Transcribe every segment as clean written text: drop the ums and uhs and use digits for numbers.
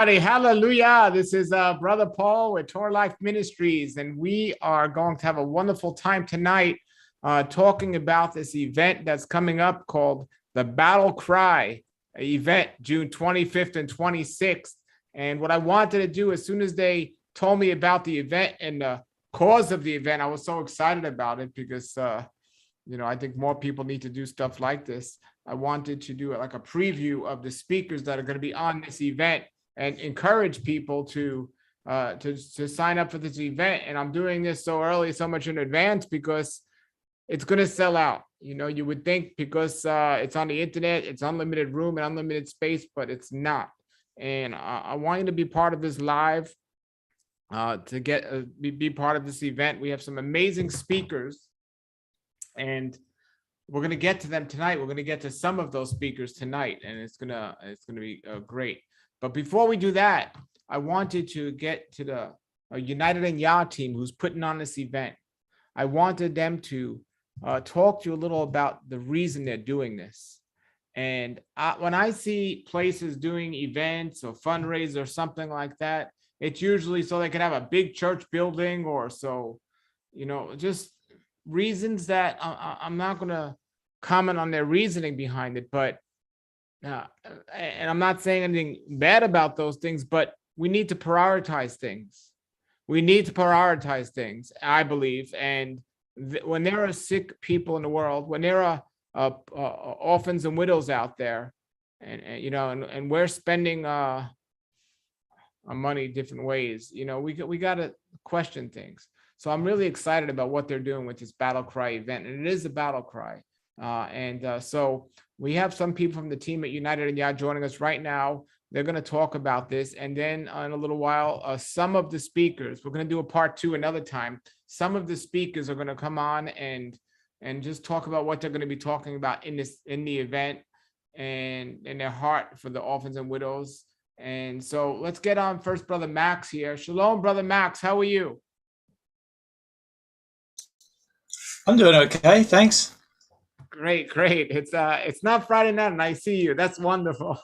Hallelujah. This is Brother Paul with Torah Life Ministries, and we are going to have a wonderful time tonight talking about this event that's coming up called the Battle Cry event, June 25th and 26th. And what I wanted to do, as soon as they told me about the event and the cause of the event, I was so excited about it because, I think more people need to do stuff like this. I wanted to do like a preview of the speakers that are going to be on this event and encourage people to sign up for this event. And I'm doing this so early, so much in advance, because it's going to sell out. You would think because it's on the internet, it's unlimited room and unlimited space, but it's not. And I want you to be part of this live, to be part of this event. We have some amazing speakers, and we're going to get to them tonight. We're going to get to some of those speakers tonight, and it's going to be great. But before we do that, I wanted to get to the United In Yah team who's putting on this event. I wanted them to talk to you a little about the reason they're doing this. And when I see places doing events or fundraisers or something like that, it's usually so they can have a big church building, or so, just reasons that I'm not going to comment on their reasoning behind it. But and I'm not saying anything bad about those things, but we need to prioritize things. I believe. And when there are sick people in the world, when there are orphans and widows out there, and we're spending our money different ways, we got to question things. So I'm really excited about what they're doing with this Battle Cry event, and it is a battle cry. So we have some people from the team at United In Yah joining us right now. They're going to talk about this. And then in a little while, some of the speakers, we're going to do a part 2 another time. Some of the speakers are going to come on and just talk about what they're going to be talking about in the event, and in their heart for the orphans and widows. And so let's get on first, Brother Max here. Shalom, Brother Max. How are you? I'm doing okay, thanks. Great. It's not Friday night and I see you. That's wonderful.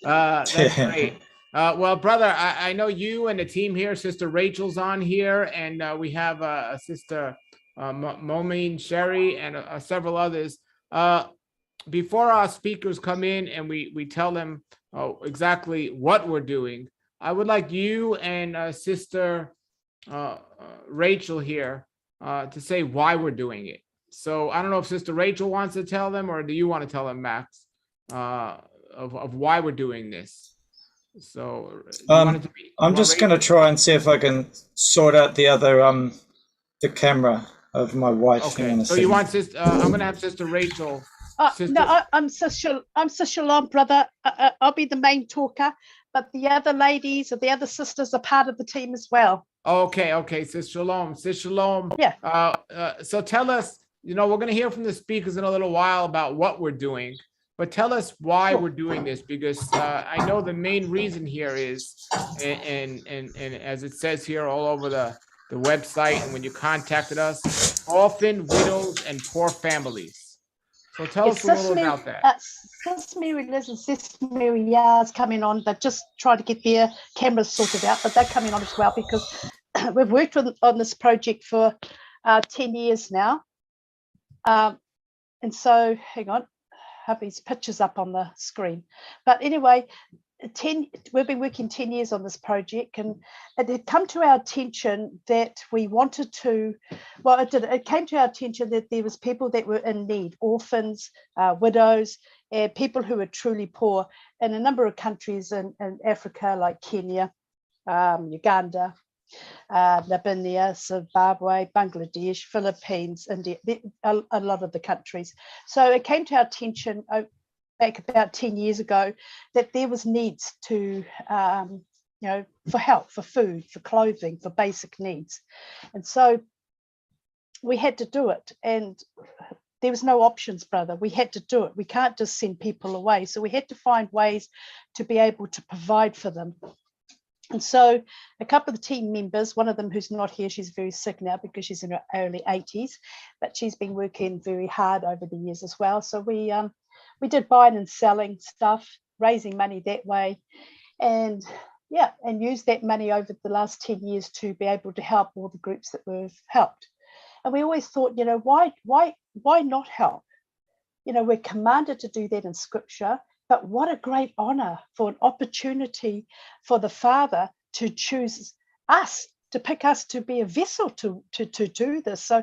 That's great. Well, brother, I know you and the team here. Sister Rachel's on here, and we have Sister Momine Sherry and several others. Before our speakers come in and we tell them exactly what we're doing, I would like you and Sister Rachel here to say why we're doing it. So I don't know if Sister Rachel wants to tell them, or do you want to tell them, Max, of why we're doing this? So I'm just going to try and see if I can sort out the other the camera of my wife. Okay. So you want Sister? I'm going to have Sister Rachel. No, I'm Sister Shalom, brother. I'll be the main talker, but the other ladies or the other sisters are part of the team as well. Okay. Sister Shalom. Yeah. So tell us. We're going to hear from the speakers in a little while about what we're doing, but tell us why we're doing this, because I know the main reason here is, and as it says here all over the website, and when you contacted us, orphan, widows, and poor families. So tell us a little about that. Sister Mary Liz and Sister Mary Yah's coming on. They've just tried to get their cameras sorted out, but they're coming on as well, because we've worked on this project for 10 years now. And so, hang on, I have these pictures up on the screen. But anyway, we've been working 10 years on this project, and it had come to our attention that we wanted to, it came to our attention that there was people that were in need, orphans, widows, and people who were truly poor in a number of countries in Africa, like Kenya, Uganda, Namibia, Zimbabwe, Bangladesh, Philippines, India, a lot of the countries. So it came to our attention back about 10 years ago that there was needs to, for help, for food, for clothing, for basic needs. And so we had to do it. And there was no options, brother. We had to do it. We can't just send people away. So we had to find ways to be able to provide for them. And so a couple of the team members, one of them who's not here, she's very sick now because she's in her early 80s, but she's been working very hard over the years as well. So we did buying and selling stuff, raising money that way. And and use that money over the last 10 years to be able to help all the groups that we've helped. And we always thought, why not help? We're commanded to do that in scripture, but what a great honor for an opportunity for the Father to choose us, to pick us to be a vessel to do this. So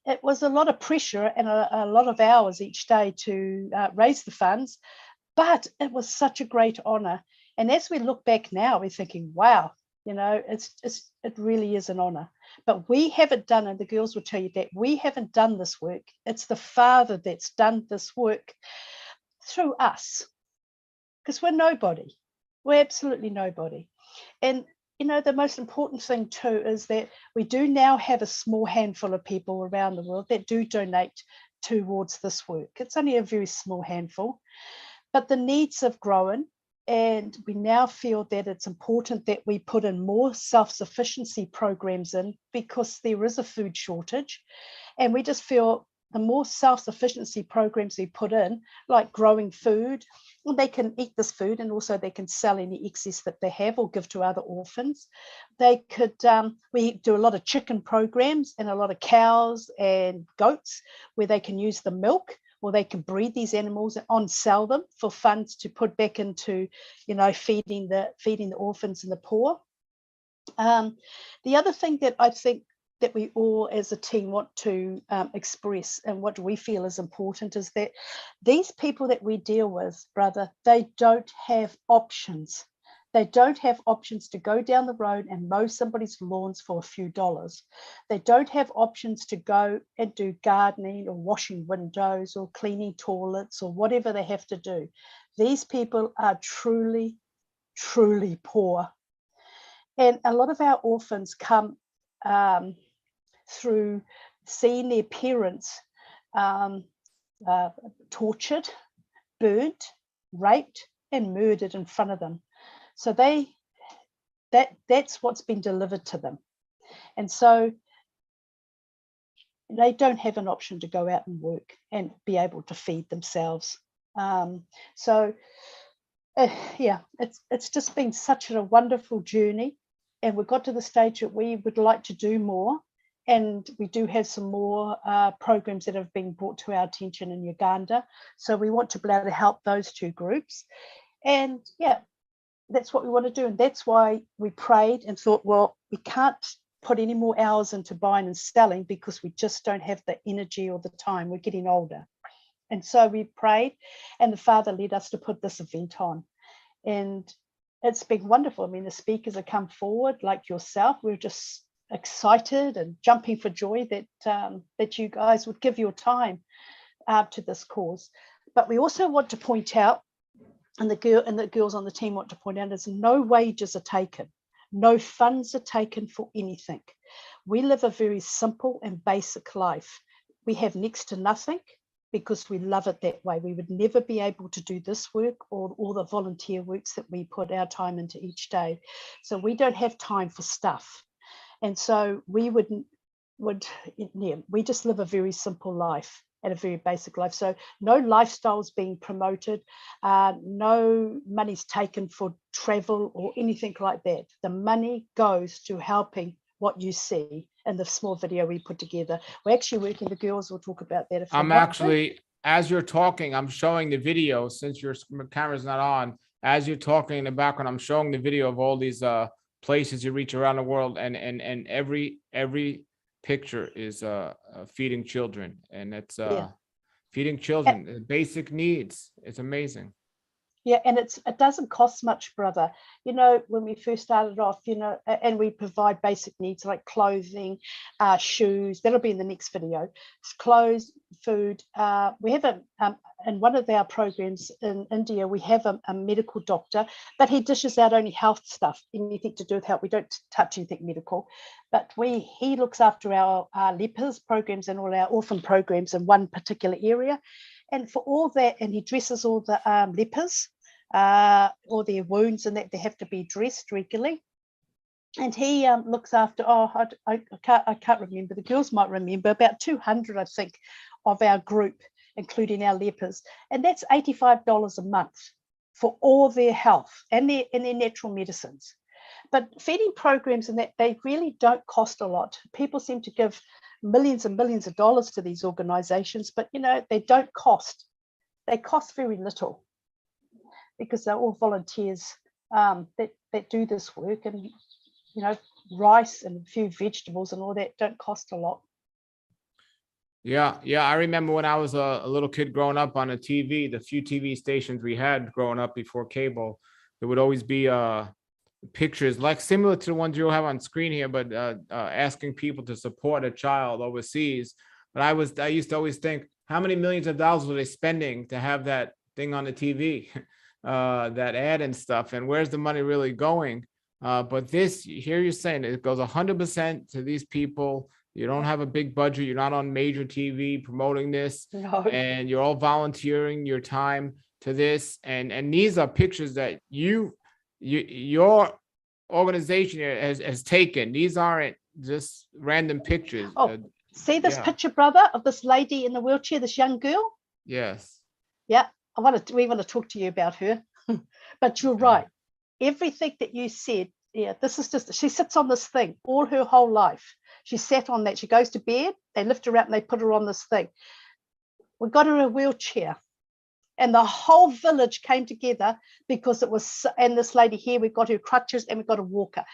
it was a lot of pressure and a lot of hours each day to raise the funds, but it was such a great honor. And as we look back now, we're thinking, wow, it really is an honor. But we haven't done, and the girls will tell you that we haven't done this work. It's the Father that's done this work through us, because we're nobody. We're absolutely nobody. And the most important thing too is that we do now have a small handful of people around the world that do donate towards this work. It's only a very small handful, but the needs have grown. And we now feel that it's important that we put in more self-sufficiency programs in, because there is a food shortage. And we just feel the more self-sufficiency programs we put in, like growing food, well, they can eat this food and also they can sell any excess that they have or give to other orphans. They could, we do a lot of chicken programs and a lot of cows and goats where they can use the milk, or they can breed these animals and on-sell them for funds to put back into, feeding the orphans and the poor. The other thing that I think that we all as a team want to express, and what we feel is important, is that these people that we deal with, brother, they don't have options. They don't have options to go down the road and mow somebody's lawns for a few dollars. They don't have options to go and do gardening or washing windows or cleaning toilets or whatever they have to do. These people are truly, truly poor. And a lot of our orphans come through seeing their parents tortured, burnt, raped, and murdered in front of them. So that's what's been delivered to them. And so they don't have an option to go out and work and be able to feed themselves. It's just been such a wonderful journey. And we got to the stage that we would like to do more. And we do have some more programs that have been brought to our attention in Uganda. So we want to be able to help those two groups. And that's what we want to do. And that's why we prayed and thought, well, we can't put any more hours into buying and selling because we just don't have the energy or the time. We're getting older. And so we prayed, and the Father led us to put this event on. And it's been wonderful. I mean, the speakers have come forward like yourself. We're just excited and jumping for joy that you guys would give your time to this cause. But we also want to point out, and the girls on the team want to point out, is no wages are taken. No funds are taken for anything. We live a very simple and basic life. We have next to nothing because we love it that way. We would never be able to do this work or all the volunteer works that we put our time into each day. So we don't have time for stuff. And so we we just live a very simple life and a very basic life. So no lifestyles being promoted, no money's taken for travel or anything like that. The money goes to helping what you see in the small video we put together. We're actually working, the girls will talk about that. I'm actually, as you're talking, I'm showing the video, since your camera's not on. As you're talking in the background, I'm showing the video of all these places you reach around the world, and every picture is feeding children, and it's feeding children, basic needs. It's amazing. Yeah, and it doesn't cost much, brother. When we first started off, and we provide basic needs like clothing, shoes. That'll be in the next video. Clothes, food. We have in one of our programs in India, we have a medical doctor, but he dishes out only health stuff, anything to do with health. We don't touch anything medical, but he looks after our lepers programs and all our orphan programs in one particular area. And for all that, and he dresses all the lepers, or their wounds, and that they have to be dressed regularly. And he looks after, I can't remember, the girls might remember, about 200, I think, of our group, including our lepers. And that's $85 a month for all their health and their natural medicines. But feeding programs and that, they really don't cost a lot. People seem to give millions and millions of dollars to these organizations, but they don't cost. They cost very little because they're all volunteers that do this work, and rice and a few vegetables and all that don't cost a lot. Yeah. I remember when I was a little kid growing up on a TV, the few TV stations we had growing up before cable, there would always be pictures like similar to the ones you'll have on screen here, but asking people to support a child overseas. But I used to always think, how many millions of dollars were they spending to have that thing on the TV, that ad and stuff, and where's the money really going? But this here, you're saying it goes 100% to these people. You don't have a big budget. You're not on major TV promoting this, No. and you're all volunteering your time to this. And these are pictures that your organization has taken. These aren't just random pictures. Oh, see this picture, brother, of this lady in the wheelchair, this young girl? Yes. Yeah, we want to talk to you about her. But you're right. Everything that you said, this is just, she sits on this thing all her whole life. She sat on that. She goes to bed, they lift her out and they put her on this thing. We got her a wheelchair, and the whole village came together because it was, and this lady here, we got her crutches and we got a walker.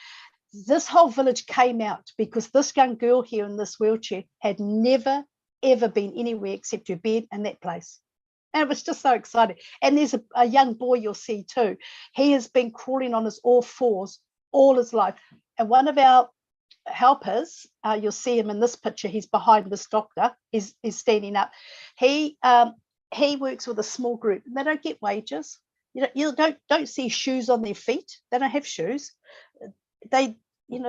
This whole village came out because this young girl here in this wheelchair had never, ever been anywhere except her bed and that place. And it was just so exciting. And there's a young boy you'll see too. He has been crawling on his all fours all his life. And one of our helpers, you'll see him in this picture, he's behind this doctor, is standing up. He works with a small group. They don't get wages. You don't see shoes on their feet. They don't have shoes. They,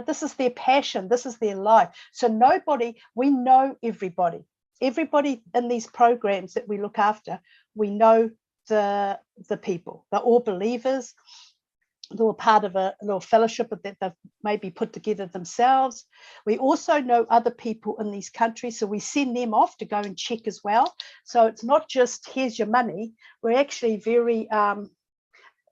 this is their passion. This is their life. So we know everybody in these programs that we look after. We know the people. They're all believers. They're all part of a little fellowship that they've maybe put together themselves. We also know other people in these countries, so we send them off to go and check as well. So it's not just, here's your money. We're actually very,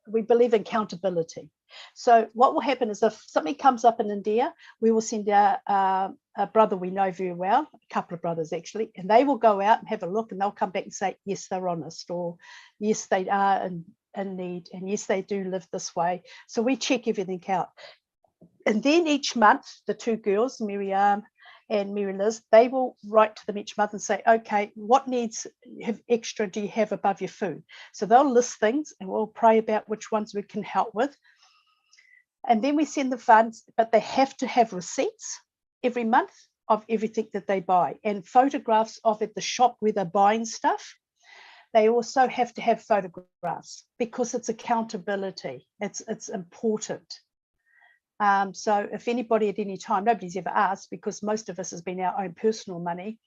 we believe in accountability. So what will happen is if something comes up in India, we will send a brother we know very well, a couple of brothers actually, and they will go out and have a look, and they'll come back and say, yes, they're honest, or yes, they are in need, and yes, they do live this way. So we check everything out. And then each month, the two girls, Miriam and Mary Liz, they will write to them each month and say, okay, what needs extra do you have above your food? So they'll list things, and we'll pray about which ones we can help with. And then we send the funds, but they have to have receipts every month of everything that they buy, and photographs of at the shop where they're buying stuff. They also have to have photographs because it's accountability. It's important. So if anybody at any time, nobody's ever asked, because most of us has been our own personal money.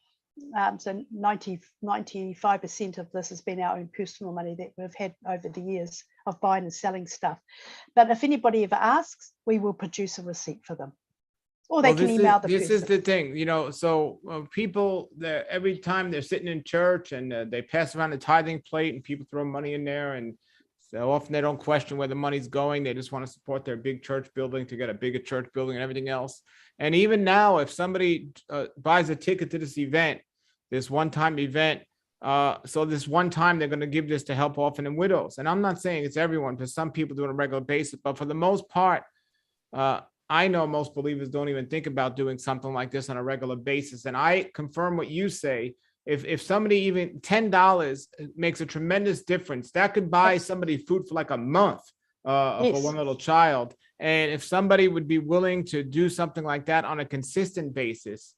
So 95% of this has been our own personal money that we've had over the years of buying and selling stuff. But if anybody ever asks, we will produce a receipt for them, or they can email the person. This is the thing, so people, every time they're sitting in church and they pass around a tithing plate and people throw money in there, and so often they don't question where the money's going. They just want to support their big church building to get a bigger church building and everything else. And even now, if somebody buys a ticket to this event, this one-time event, so this one time they're going to give this to help orphans and widows. And I'm not saying it's everyone, because some people do it on a regular basis, but for the most part, I know most believers don't even think about doing something like this on a regular basis. And I confirm what you say. If somebody, even $10 makes a tremendous difference, that could buy somebody food for like a month for one little child. And if somebody would be willing to do something like that on a consistent basis,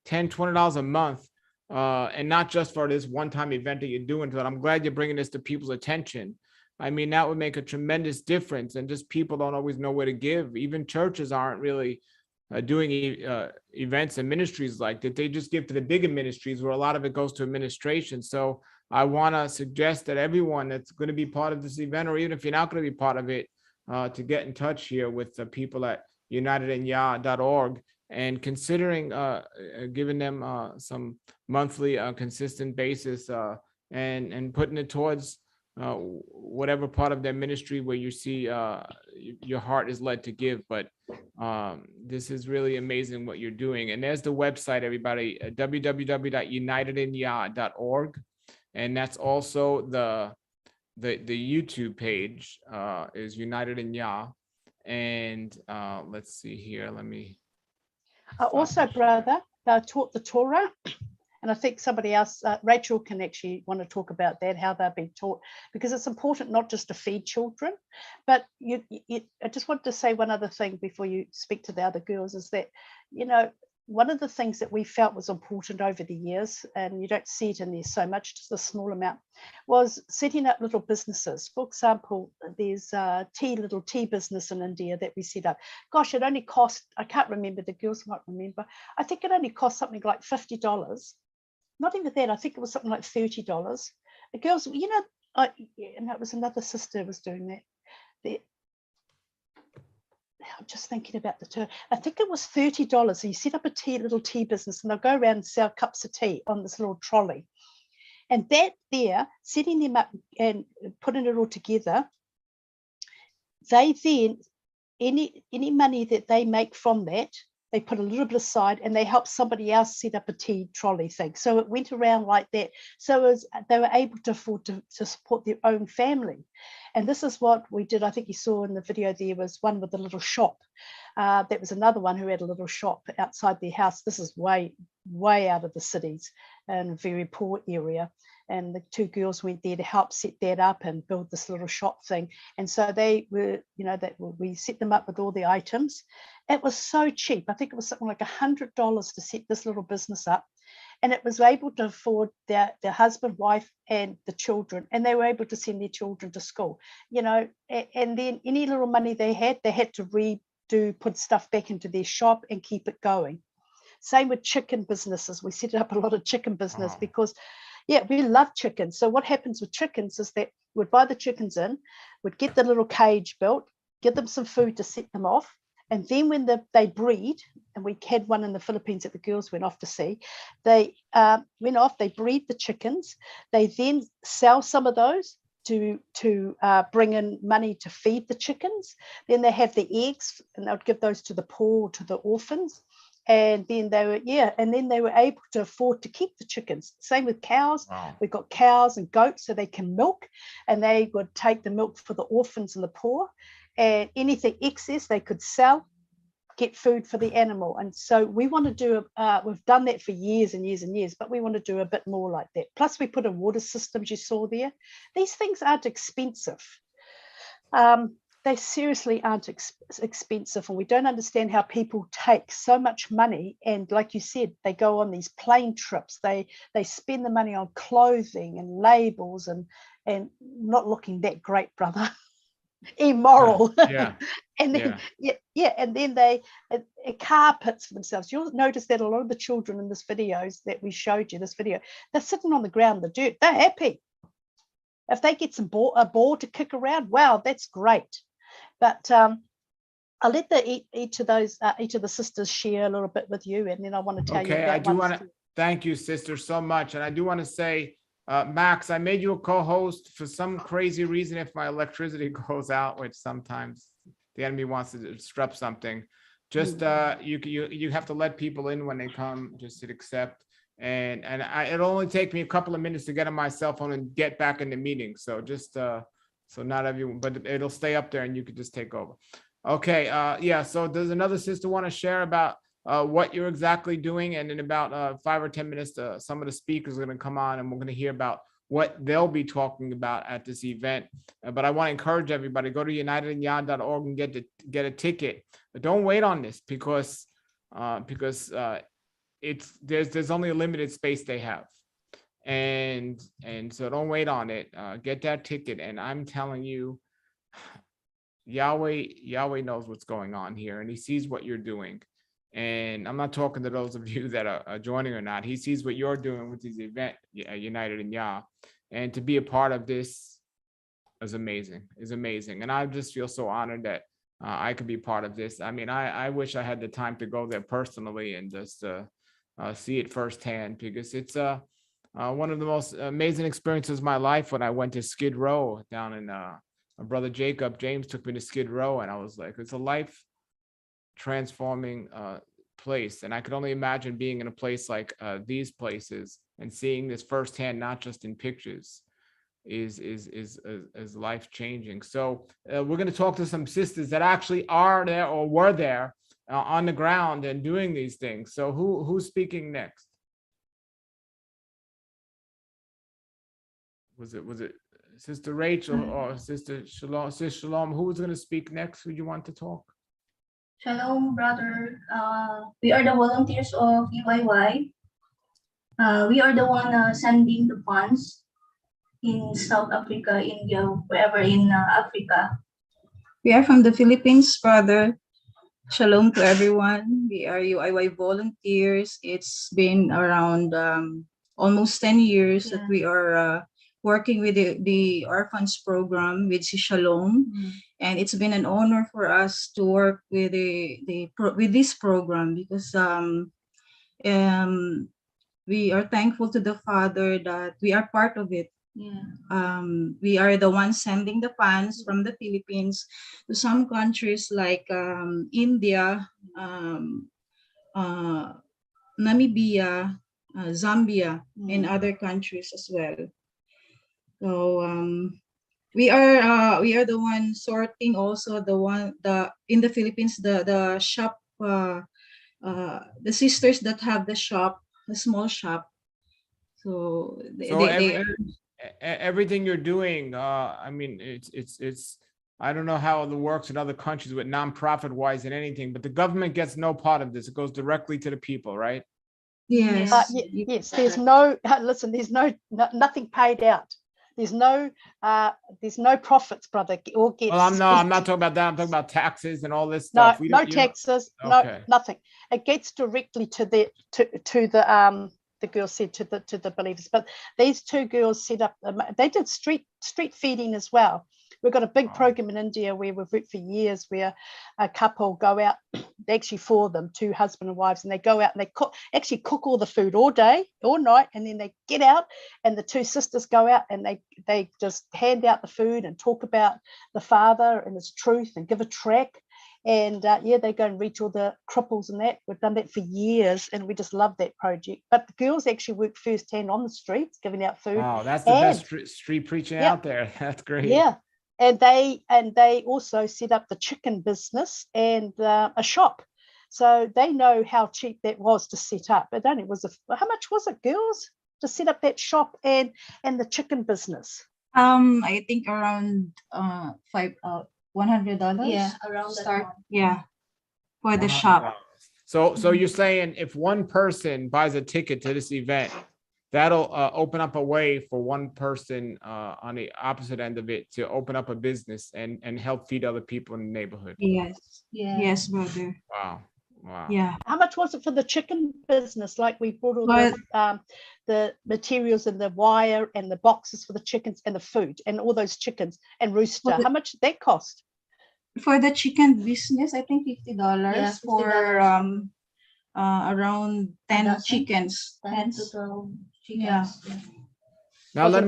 $10, $20 a month, and not just for this one-time event that you're doing. But I'm glad you're bringing this to people's attention. I mean, that would make a tremendous difference. And just people don't always know where to give. Even churches aren't really doing events and ministries like that. They just give to the bigger ministries, where a lot of it goes to administration. So I want to suggest that everyone that's going to be part of this event, or even if you're not going to be part of it, to get in touch here with the people at unitedinyah.org, and considering giving them some monthly consistent basis, and putting it towards whatever part of their ministry where you see your heart is led to give. But this is really amazing what you're doing. And there's the website, everybody, www.unitedinyah.org. And that's also the YouTube page is United in Yah. And let's see here. Let me. Also, brother, taught the Torah. And I think somebody else, Rachel, can actually want to talk about that, how they're being taught, because it's important not just to feed children, but I just wanted to say one other thing before you speak to the other girls is that, one of the things that we felt was important over the years, and you don't see it in there so much, just a small amount, was setting up little businesses. For example, there's a little tea business in India that we set up. Gosh, it only cost, I can't remember, the girls might remember, I think it only cost something like $50. Not even that, I think it was something like $30. The girls, and that was another sister was doing that. I'm just thinking about the term. I think it was $30. So you set up a little tea business, and they'll go around and sell cups of tea on this little trolley. And that there, setting them up and putting it all together, they then, any money that they make from that, they put a little bit aside and they help somebody else set up a tea trolley thing. So it went around like that. So they were able to afford to support their own family. And this is what we did. I think you saw in the video there was one with a little shop. That was another one who had a little shop outside their house. This is way, way out of the cities in a very poor area. And the two girls went there to help set that up and build this little shop thing. And so they were, we set them up with all the items. It was so cheap. I think it was something like $100 to set this little business up. And it was able to afford their husband, wife, and the children. And they were able to send their children to school, and then any little money they had to put stuff back into their shop and keep it going. Same with chicken businesses. We set up a lot of chicken business because we love chickens. So what happens with chickens is that we'd buy the chickens in, we'd get the little cage built, give them some food to set them off. And then when they breed, and we had one in the Philippines that the girls went off to see, they went off, they breed the chickens. They then sell some of those to bring in money to feed the chickens. Then they have the eggs, and they would give those to the poor, to the orphans. And then they were able to afford to keep the chickens. Same with cows. Wow. We've got cows and goats so they can milk, and they would take the milk for the orphans and the poor, and anything excess they could sell, get food for the animal. And so we want to do, we've done that for years and years and years, but we want to do a bit more like that. Plus we put in water systems, you saw there. These things aren't expensive. They seriously aren't expensive, and we don't understand how people take so much money, and like you said, they go on these plane trips, they spend the money on clothing and labels and not looking that great, brother. Immoral. And then and then they carpets for themselves. You'll notice that a lot of the children in this videos that we showed you, this video, they're sitting on the ground, the dirt, they're happy. If they get a ball to kick around, wow, that's great. But I'll let each of the sisters share a little bit with you, and then I want to tell you about. I do want to thank you, sister, so much, and I do want to say, Max, I made you a co-host for some crazy reason. If my electricity goes out, which sometimes the enemy wants to disrupt something, just you have to let people in when they come. Just hit accept, and it'll only take me a couple of minutes to get on my cell phone and get back in the meeting. So just so not everyone, but it'll stay up there and you could just take over. Okay. So does another sister want to share about what you're exactly doing? And in about 5 or 10 minutes, some of the speakers are going to come on and we're going to hear about what they'll be talking about at this event. But I want to encourage everybody, go to unitedinyah.org and get a ticket. But don't wait on this because there's only a limited space they have. And so don't wait on it. Get that ticket. And I'm telling you, Yahweh knows what's going on here, and he sees what you're doing. And I'm not talking to those of you that are joining or not. He sees what you're doing with this event, United in Yah. And to be a part of this is amazing. And I just feel so honored that I could be part of this. I mean, I wish I had the time to go there personally and just see it firsthand, because it's one of the most amazing experiences of my life when I went to Skid Row down in my brother James took me to Skid Row, and I was like, it's a life transforming place. And I could only imagine being in a place like these places and seeing this firsthand, not just in pictures, is life changing. So we're going to talk to some sisters that actually are there or were there on the ground and doing these things. So who's speaking next? Was it Sister Rachel or Sister Shalom? Sister Shalom, who's going to speak next? Who do you want to talk? Shalom, brother. We are the volunteers of UIY. We are the one sending the funds in South Africa, India, wherever in Africa. We are from the Philippines, brother. Shalom to everyone. We are UIY volunteers. It's been around almost 10 years that we are working with the orphans program with Shalom. And it's been an honor for us to work with with this program because we are thankful to the Father that we are part of it. We are the ones sending the funds from the Philippines to some countries like India, Namibia, Zambia, and other countries as well. So we are the one sorting also in the Philippines the shop, the sisters that have the shop, the small shop. So everything you're doing, I mean, it's I don't know how it works in other countries with nonprofit wise and anything, but the government gets no part of this. It goes directly to the people, right? Yes. Yes. There's no listen. There's nothing paid out. There's no profits, brother. All gets. Well, I'm not talking about that. I'm talking about taxes and all this stuff. No taxes. Okay. No, nothing. It gets directly to the girls said to the believers. But these two girls set up. They did street feeding as well. We've got a big program in India where we've worked for years, where a couple go out, actually for them, two husband and wives, and they go out and they cook all the food all day, all night, and then they get out, and the two sisters go out and they just hand out the food and talk about the Father and His truth and give a track. And they go and reach all the cripples and that. We've done that for years, and we just love that project. But the girls actually work firsthand on the streets, giving out food. Wow, that's the best street preaching out there. That's great. Yeah. And they also set up the chicken business and a shop, so they know how cheap that was to set up. It only was how much was it, girls, to set up that shop and the chicken business? I think around $100. Yeah, around start. that one. Yeah, for the shop. So you're saying if one person buys a ticket to this event, that'll open up a way for one person on the opposite end of it to open up a business and help feed other people in the neighborhood. Yes. Yeah. Yes, brother. Wow. Yeah. How much was it for the chicken business? Like we bought all the materials and the wire and the boxes for the chickens and the food and all those chickens and rooster. How much did that cost? For the chicken business, I think $50 $50 for around 10 chickens. 10 to 12 chickens. Yeah. Now let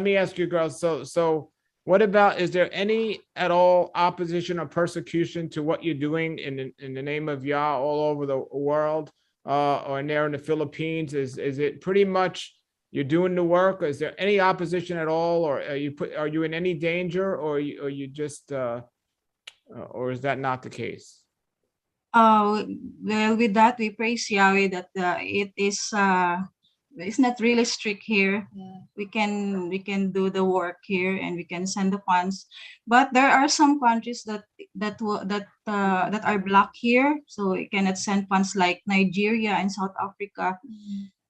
me ask you girls. So what about, is there any at all opposition or persecution to what you're doing in the name of Yah all over the world, or there in the Philippines? Is it pretty much you're doing the work? Or is there any opposition at all, or are you in any danger, or you just or is that not the case? Well, with that, we praise Yahweh that it's not really strict here. Yeah. We can do the work here and we can send the funds, but there are some countries that are blocked here, so we cannot send funds, like Nigeria and South Africa.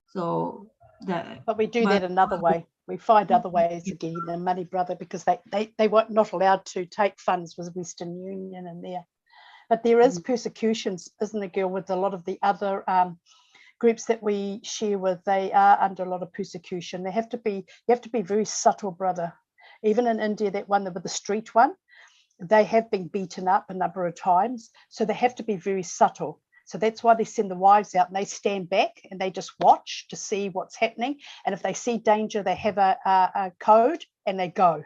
So but we do that another way. We find other ways of getting the money, brother, because they were not allowed to take funds with Western Union and there. But there is persecutions, isn't there, girl, with a lot of the other groups that we share with. They are under a lot of persecution. You have to be very subtle, brother. Even in India, that one with the street one, they have been beaten up a number of times. So they have to be very subtle. So that's why they send the wives out and they stand back and they just watch to see what's happening. And if they see danger, they have a code and they go.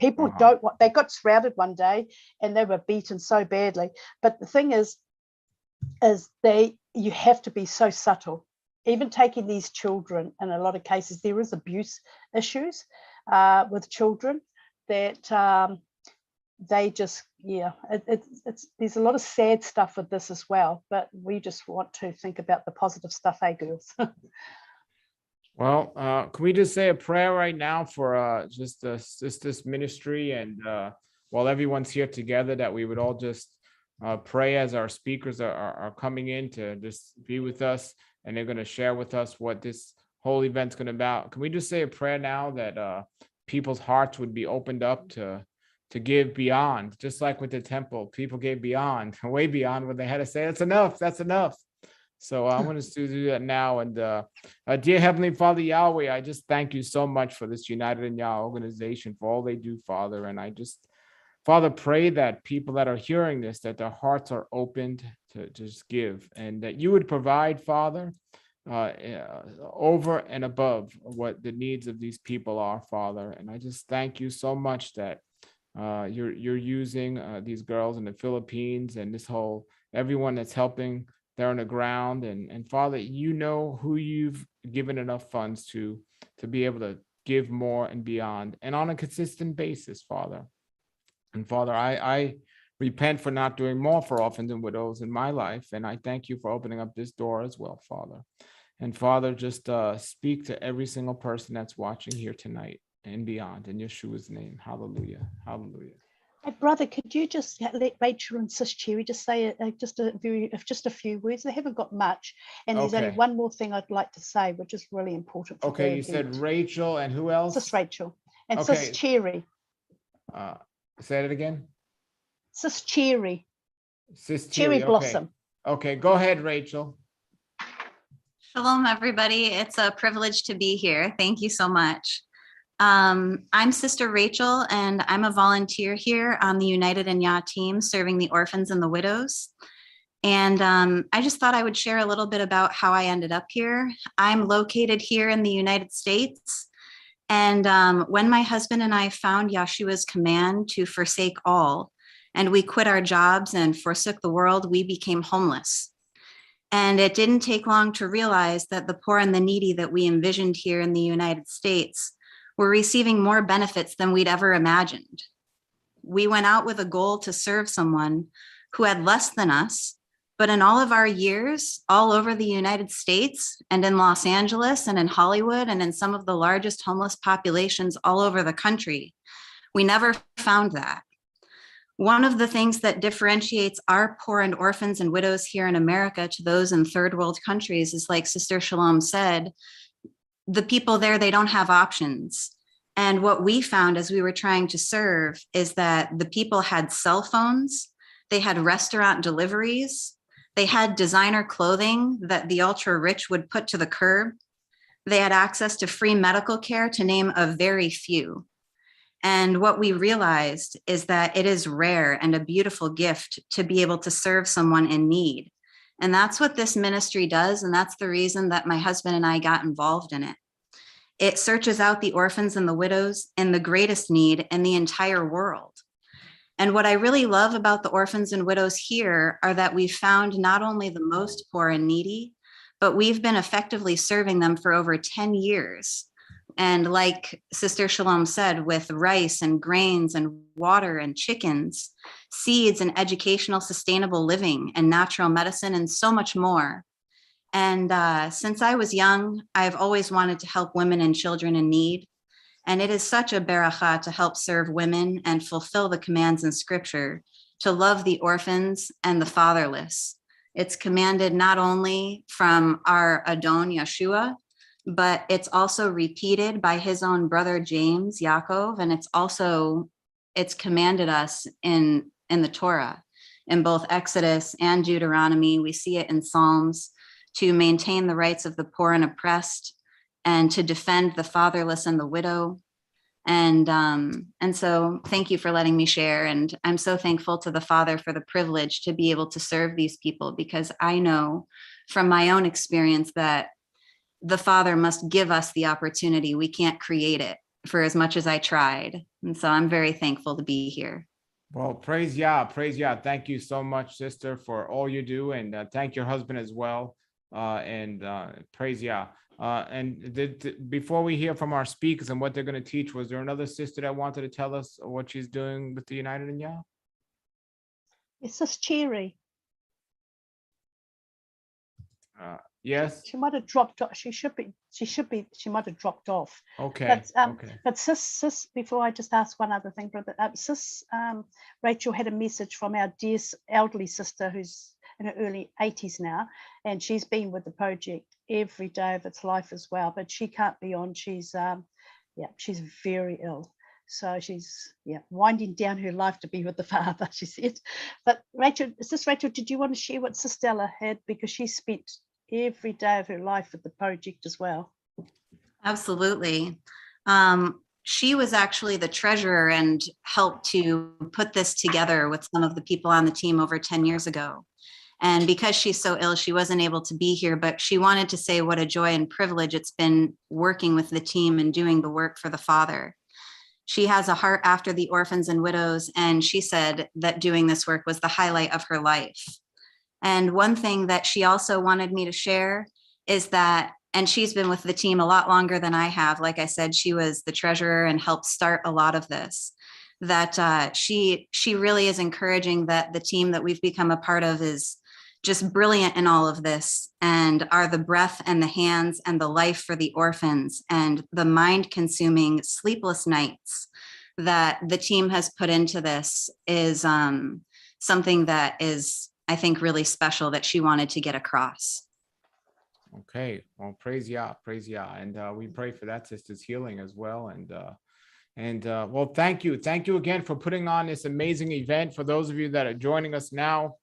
People don't want, they got shrouded one day and they were beaten so badly. But the thing is you have to be so subtle. Even taking these children, in a lot of cases, there is abuse issues with children that they just, there's a lot of sad stuff with this as well, but we just want to think about the positive stuff, girls? Well, can we just say a prayer right now for just this ministry, and while everyone's here together, that we would all just pray as our speakers are coming in to just be with us, and they're going to share with us what this whole event's going to be about. Can we just say a prayer now that people's hearts would be opened up to give beyond, just like with the temple, people gave beyond, way beyond what they had to say. That's enough. That's enough. So I want us to do that now. And dear Heavenly Father Yahweh, I just thank you so much for this United in Yah organization, for all they do, Father. And I just, Father, pray that people that are hearing this, that their hearts are opened to just give, and that you would provide, Father, over and above what the needs of these people are, Father. And I just thank you so much that you're using these girls in the Philippines and this whole, everyone that's helping there on the ground. And Father, you know who you've given enough funds to be able to give more and beyond, and on a consistent basis, Father. And Father, I repent for not doing more for orphans and widows in my life. And I thank you for opening up this door as well, Father. And Father, just speak to every single person that's watching here tonight and beyond, in Yeshua's name. Hallelujah. Hallelujah. Hey, brother, could you just let Rachel and Sis Cherry just say just a few words? They haven't got much, and there's only one more thing I'd like to say, which is really important. For okay, you said Rachel and who else? Sis Rachel and Sis Cherry. Say it again. Sis Cherry. Sis Cherry. Cherry Blossom. Okay, go ahead, Rachel. Shalom, everybody. It's a privilege to be here. Thank you so much. I'm Sister Rachel, and I'm a volunteer here on the United In Yah team serving the orphans and the widows. And I just thought I would share a little bit about how I ended up here. I'm located here in the United States. And when my husband and I found Yeshua's command to forsake all, and we quit our jobs and forsook the world, we became homeless. And it didn't take long to realize that the poor and the needy that we envisioned here in the United States were receiving more benefits than we'd ever imagined. We went out with a goal to serve someone who had less than us, but in all of our years, all over the United States and in Los Angeles and in Hollywood and in some of the largest homeless populations all over the country, we never found that. One of the things that differentiates our poor and orphans and widows here in America to those in third world countries is, like Sister Shalom said, the people there, they don't have options. And what we found as we were trying to serve is that the people had cell phones, they had restaurant deliveries, they had designer clothing that the ultra rich would put to the curb. They had access to free medical care, to name a very few. And what we realized is that it is rare and a beautiful gift to be able to serve someone in need. And that's what this ministry does. And that's the reason that my husband and I got involved in it. It searches out the orphans and the widows in the greatest need in the entire world. And what I really love about the orphans and widows here are that we've found not only the most poor and needy, but we've been effectively serving them for over 10 years. And like Sister Shalom said, with rice and grains and water and chickens, seeds and educational sustainable living and natural medicine and so much more. And since I was young, I've always wanted to help women and children in need. And it is such a beracha to help serve women and fulfill the commands in scripture to love the orphans and the fatherless. It's commanded not only from our Adon Yeshua, but it's also repeated by his own brother James, Yaakov, and it's commanded us in the Torah, in both Exodus and Deuteronomy. We see it in Psalms, to maintain the rights of the poor and oppressed, and to defend the fatherless and the widow. And so thank you for letting me share. And I'm so thankful to the Father for the privilege to be able to serve these people, because I know from my own experience that the Father must give us the opportunity. We can't create it, for as much as I tried. And so I'm very thankful to be here. Well, praise Yah, praise Yah. Thank you so much, sister, for all you do, and thank your husband as well. Praise Yah. Before we hear from our speakers and what they're going to teach, was there another sister that wanted to tell us what she's doing with the United in Yah? It's just cheery. Yes. She might have dropped off. She might have dropped off. Okay. But sis, before I just ask one other thing, brother, Rachel had a message from our dear elderly sister who's in her early 80s now, and she's been with the project every day of its life as well. But she can't be on. She's very ill. So she's winding down her life to be with the Father, she said. But Rachel, did you want to share what Sis Stella had? Because she spent every day of her life with the project as well. Absolutely. She was actually the treasurer and helped to put this together with some of the people on the team over 10 years ago. And because she's so ill, she wasn't able to be here, but she wanted to say what a joy and privilege it's been working with the team and doing the work for the Father. She has a heart after the orphans and widows, and she said that doing this work was the highlight of her life. And one thing that she also wanted me to share is that, and she's been with the team a lot longer than I have. Like I said, she was the treasurer and helped start a lot of this, that she really is encouraging that the team that we've become a part of is just brilliant in all of this, and are the breath and the hands and the life for the orphans, and the mind-consuming sleepless nights that the team has put into this is something that is, I think, really special that she wanted to get across. Okay, well, praise Yah, and we pray for that sister's healing as well. And well, thank you again for putting on this amazing event. For those of you that are joining us now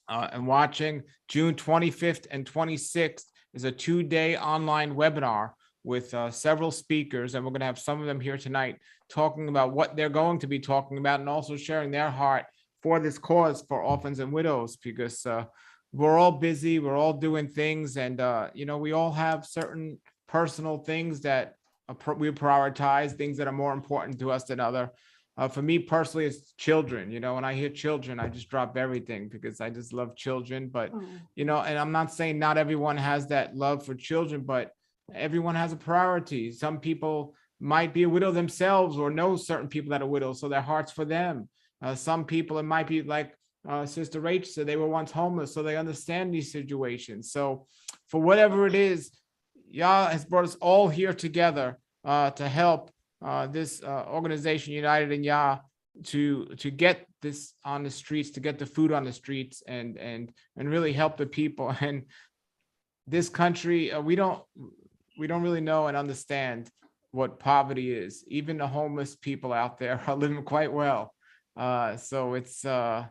and watching, June 25th and 26th is a 2-day online webinar with several speakers, and we're going to have some of them here tonight talking about what they're going to be talking about, and also sharing their heart for this cause for orphans and widows, because we're all busy, we're all doing things, and we all have certain personal things that we prioritize, things that are more important to us than other. For me personally, it's children. When I hear children, I just drop everything, because I just love children. But and I'm not saying not everyone has that love for children, but everyone has a priority. Some people might be a widow themselves, or know certain people that are widows, so their heart's for them. Some people, it might be like Sister Rachel said, they were once homeless, so they understand these situations. So for whatever it is, Yah has brought us all here together to help this organization, United in Yah, to get this on the streets, to get the food on the streets, and really help the people. And this country, we don't really know and understand what poverty is. Even the homeless people out there are living quite well. So it's a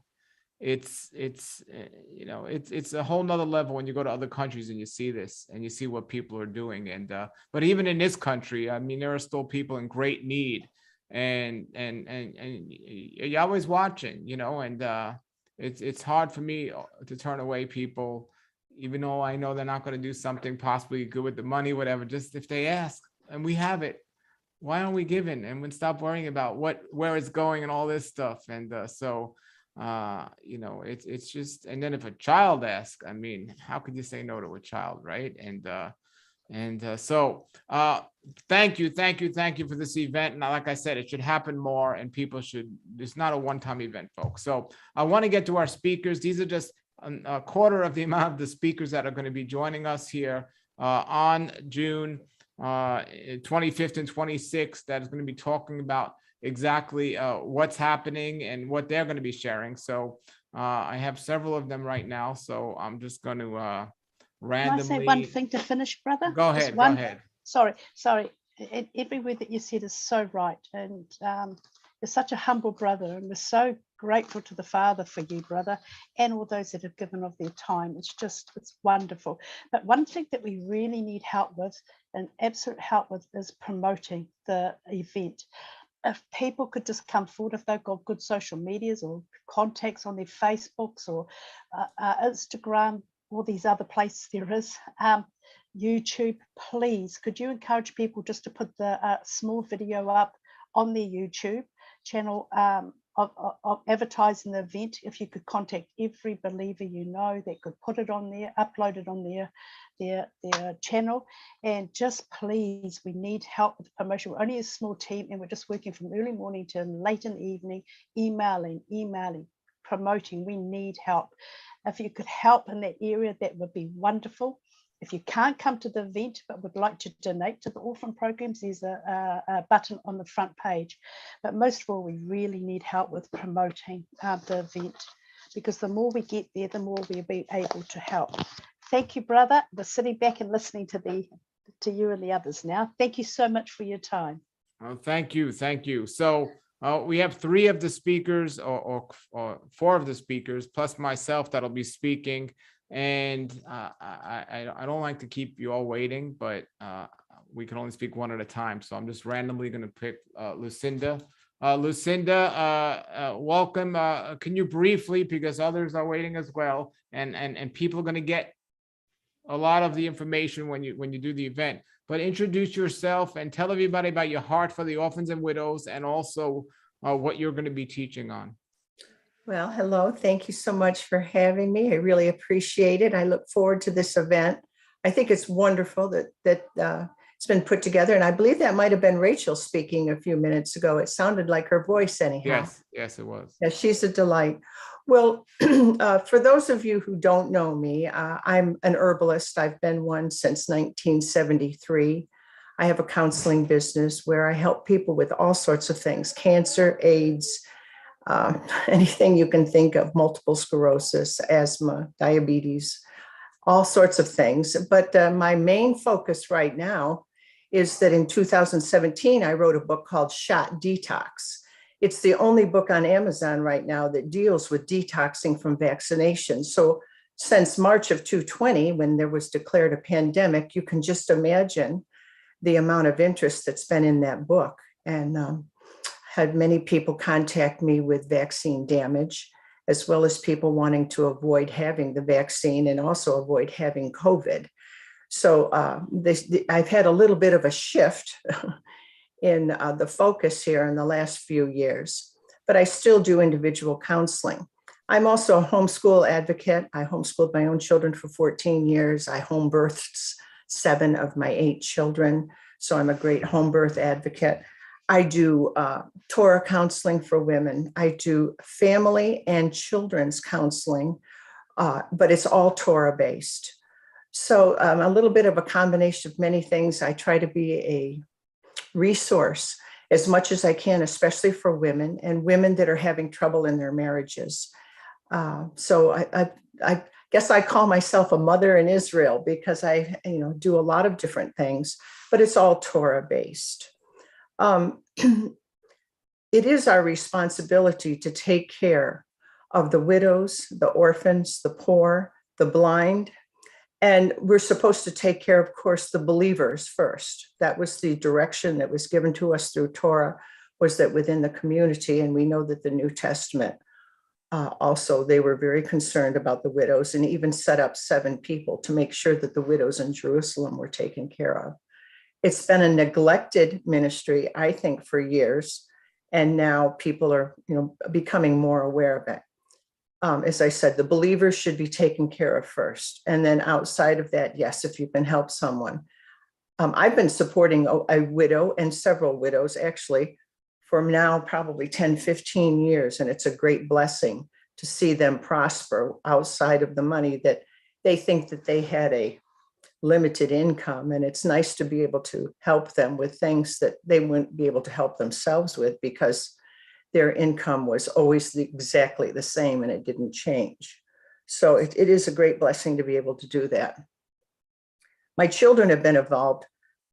whole nother level when you go to other countries and you see this and you see what people are doing. And but even in this country, I mean, there are still people in great need, and you're always watching, and it's hard for me to turn away people, even though I know they're not going to do something possibly good with the money, whatever. Just if they ask and we have it, why aren't we giving? And we stop worrying about where it's going and all this stuff. And it's just, and then if a child asks, I mean, how could you say no to a child, right? So thank you for this event. And like I said, it should happen more, and people should, it's not a one-time event, folks. So I want to get to our speakers. These are just a quarter of the amount of the speakers that are going to be joining us here on June 25th and 26th, that is going to be talking about exactly what's happening and what they're going to be sharing. So I have several of them right now, so I'm just going to randomly. Can I say one thing to finish, brother? Go ahead. Go ahead. Sorry. Every word that you said is so right. And You're such a humble brother, and we're so grateful to the Father for you, brother, and all those that have given of their time. It's wonderful. But one thing that we really need help with, and absolute help with, is promoting the event. If people could just come forward, if they've got good social medias or contacts on their Facebooks or Instagram, all these other places there is, YouTube, please, could you encourage people just to put the small video up on their YouTube channel of advertising the event? If you could contact every believer you know that could put it on there, upload it on their channel, and just please, we need help with the promotion. We're only a small team, and we're just working from early morning to late in the evening, emailing, promoting. We need help. If you could help in that area, that would be wonderful. If you can't come to the event but would like to donate to the orphan programs, there's a button on the front page. But most of all, we really need help with promoting the event, because the more we get there, the more we'll be able to help. Thank you, brother. We're sitting back and listening to you and the others now. Thank you so much for your time. Oh, thank you. So we have 3 of the speakers, or 4 of the speakers, plus myself, that'll be speaking. And I don't like to keep you all waiting, but we can only speak one at a time. So I'm just randomly going to pick Lucinda. Lucinda, welcome. Can you briefly, because others are waiting as well, and people are going to get a lot of the information when you do the event, but introduce yourself and tell everybody about your heart for the orphans and widows, and also what you're going to be teaching on. Well, hello. Thank you so much for having me. I really appreciate it. I look forward to this event. I think it's wonderful that it's been put together. And I believe that might have been Rachel speaking a few minutes ago. It sounded like her voice anyhow. Yes, it was. Yeah, she's a delight. Well, for those of you who don't know me, I'm an herbalist. I've been one since 1973. I have a counseling business where I help people with all sorts of things: cancer, AIDS, anything you can think of, multiple sclerosis, asthma, diabetes, all sorts of things. But my main focus right now is that in 2017, I wrote a book called Shot Detox. It's the only book on Amazon right now that deals with detoxing from vaccination. So since March of 2020, when there was declared a pandemic, you can just imagine the amount of interest that's been in that book. And had many people contact me with vaccine damage, as well as people wanting to avoid having the vaccine and also avoid having COVID. So I've had a little bit of a shift in the focus here in the last few years, but I still do individual counseling. I'm also a homeschool advocate. I homeschooled my own children for 14 years. I home birthed 7 of my 8 children. So I'm a great home birth advocate. I do Torah counseling for women. I do family and children's counseling, but it's all Torah based. So a little bit of a combination of many things. I try to be a resource as much as I can, especially for women and women that are having trouble in their marriages. So I guess I call myself a mother in Israel, because I do a lot of different things, but it's all Torah based. It is our responsibility to take care of the widows, the orphans, the poor, the blind. And we're supposed to take care, of course, the believers first. That was the direction that was given to us through Torah, was that within the community, and we know that the New Testament also, they were very concerned about the widows, and even set up 7 people to make sure that the widows in Jerusalem were taken care of. It's been a neglected ministry, I think, for years, and now people are, becoming more aware of it. As I said, the believers should be taken care of first, and then outside of that, yes, if you can help someone. I've been supporting a widow and several widows, actually, for now probably 10, 15 years, and it's a great blessing to see them prosper outside of the money that they think that they had a limited income. And it's nice to be able to help them with things that they wouldn't be able to help themselves with, because their income was always exactly the same and it didn't change. So it is a great blessing to be able to do that. My children have been involved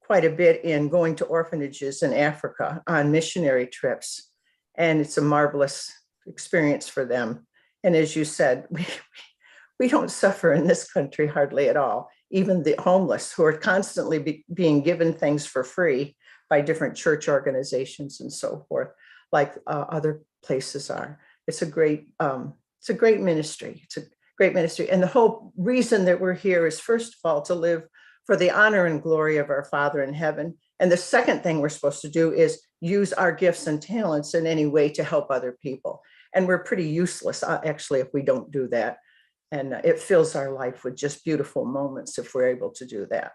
quite a bit in going to orphanages in Africa on missionary trips. and it's a marvelous experience for them. And as you said, we don't suffer in this country hardly at all. Even the homeless who are constantly being given things for free by different church organizations and so forth, like other places are. It's a great ministry. It's a great ministry. And the whole reason that we're here is, first of all, to live for the honor and glory of our Father in heaven. And the second thing we're supposed to do is use our gifts and talents in any way to help other people. And we're pretty useless, actually, if we don't do that. And it fills our life with just beautiful moments if we're able to do that.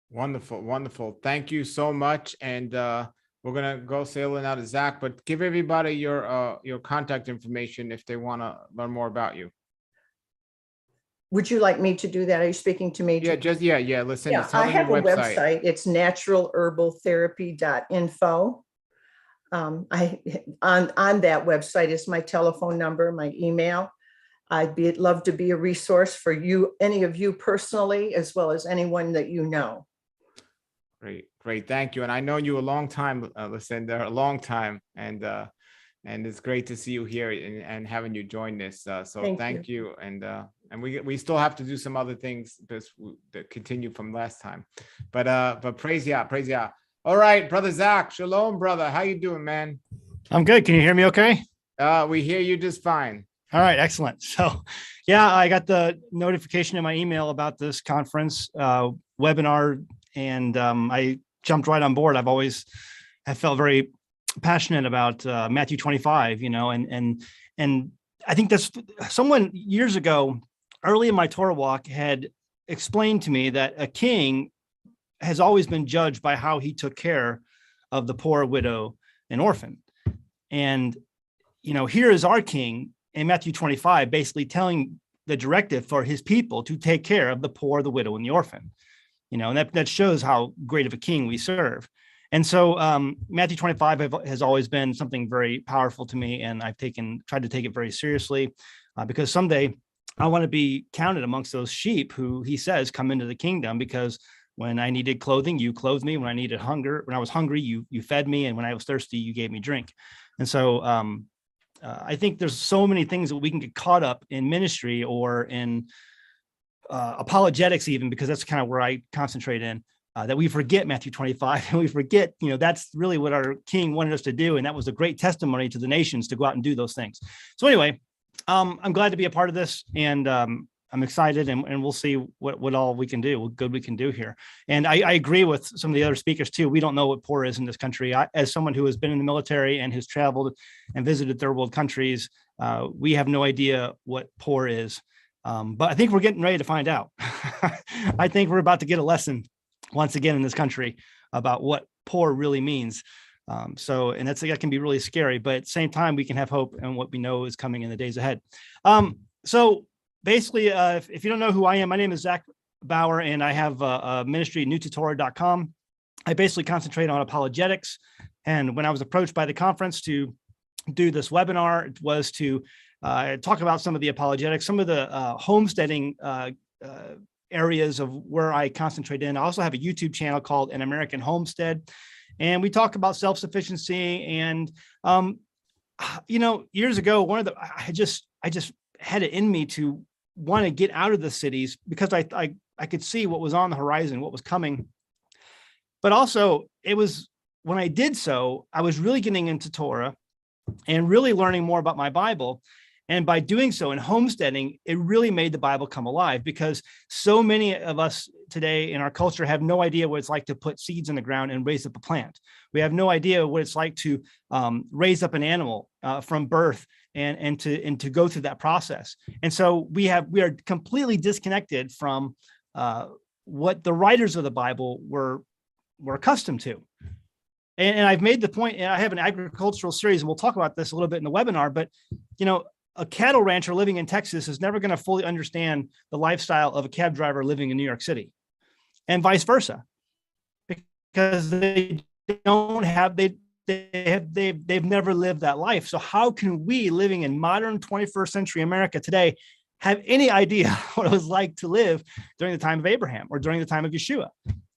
Wonderful, wonderful. Thank you so much. And we're gonna go say hello now to Zach, but give everybody your contact information if they want to learn more about you. Would you like me to do that? Are you speaking to me? Yeah, yeah. Listen, Yeah, I have a website. It's naturalherbaltherapy.info. On that website is my telephone number, my email. I'd love to be a resource for you, any of you personally, as well as anyone that you know. Great. Thank you. And I know you a long time, Lucinda, a long time. And it's great to see you here and having you join this. So thank you. And we still have to do some other things that continue from last time. But praise Yah. All right, brother Zach. Shalom, brother. How you doing, man? I'm good. Can you hear me okay? We hear you just fine. All right, excellent. So, yeah, I got the notification in my email about this conference webinar, and I jumped right on board. Have felt very passionate about Matthew 25, and I think that's someone years ago, early in my Torah walk, had explained to me that a king has always been judged by how he took care of the poor, widow, and orphan. And, here is our king in Matthew 25, basically telling the directive for his people to take care of the poor, the widow, and the orphan, and that shows how great of a king we serve. And so Matthew 25 has always been something very powerful to me, and I've tried to take it very seriously because someday I want to be counted amongst those sheep who he says come into the kingdom, because when I needed clothing, you clothed me. When I was hungry, you fed me. And when I was thirsty, you gave me drink. And so I think there's so many things that we can get caught up in ministry or in apologetics, even, because that's kind of where I concentrate in, that we forget Matthew 25 and we forget, that's really what our king wanted us to do. And that was a great testimony to the nations to go out and do those things. So anyway, I'm glad to be a part of this, and I'm excited, and we'll see what all we can do, what good we can do here. And I agree with some of the other speakers too. We don't know what poor is in this country. As someone who has been in the military and has traveled and visited third world countries, we have no idea what poor is. But I think we're getting ready to find out. I think we're about to get a lesson once again in this country about what poor really means. And that can be really scary, but at the same time, we can have hope in what we know is coming in the days ahead. So basically, if you don't know who I am, my name is Zach Bauer, and I have a ministry, newtotorah.com. I basically concentrate on apologetics. And when I was approached by the conference to do this webinar, it was to talk about some of the apologetics, some of the homesteading areas of where I concentrate in. I also have a YouTube channel called An American Homestead, and we talk about self-sufficiency. And years ago, I just had it in me to want to get out of the cities because I could see what was on the horizon, what was coming. But also, it was when I did so, I was really getting into Torah and really learning more about my Bible. And by doing so in homesteading, it really made the Bible come alive, because so many of us today in our culture have no idea what it's like to put seeds in the ground and raise up a plant. We have no idea what it's like to raise up an animal from birth and to go through that process. And so we are completely disconnected from what the writers of the Bible were accustomed to. And I've made the point, and I have an agricultural series, and we'll talk about this a little bit in the webinar, but a cattle rancher living in Texas is never going to fully understand the lifestyle of a cab driver living in New York City, and vice versa, because they've never lived that life. So how can we, living in modern 21st century America today, have any idea what it was like to live during the time of Abraham or during the time of Yeshua,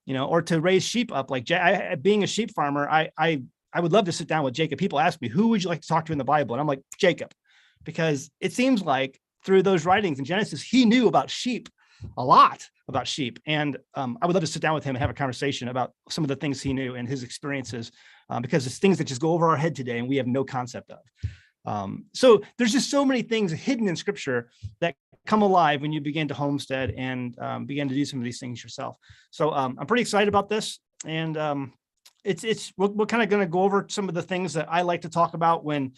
or to raise sheep up? Like being a sheep farmer, I I would love to sit down with Jacob. People ask me, who would you like to talk to in the Bible? And I'm like, Jacob, because it seems like through those writings in Genesis, he knew about sheep, a lot about sheep. And I would love to sit down with him and have a conversation about some of the things he knew and his experiences, because it's things that just go over our head today and we have no concept of. So there's just so many things hidden in scripture that come alive when you begin to homestead and begin to do some of these things yourself. So I'm pretty excited about this. And we're kind of going to go over some of the things that I like to talk about when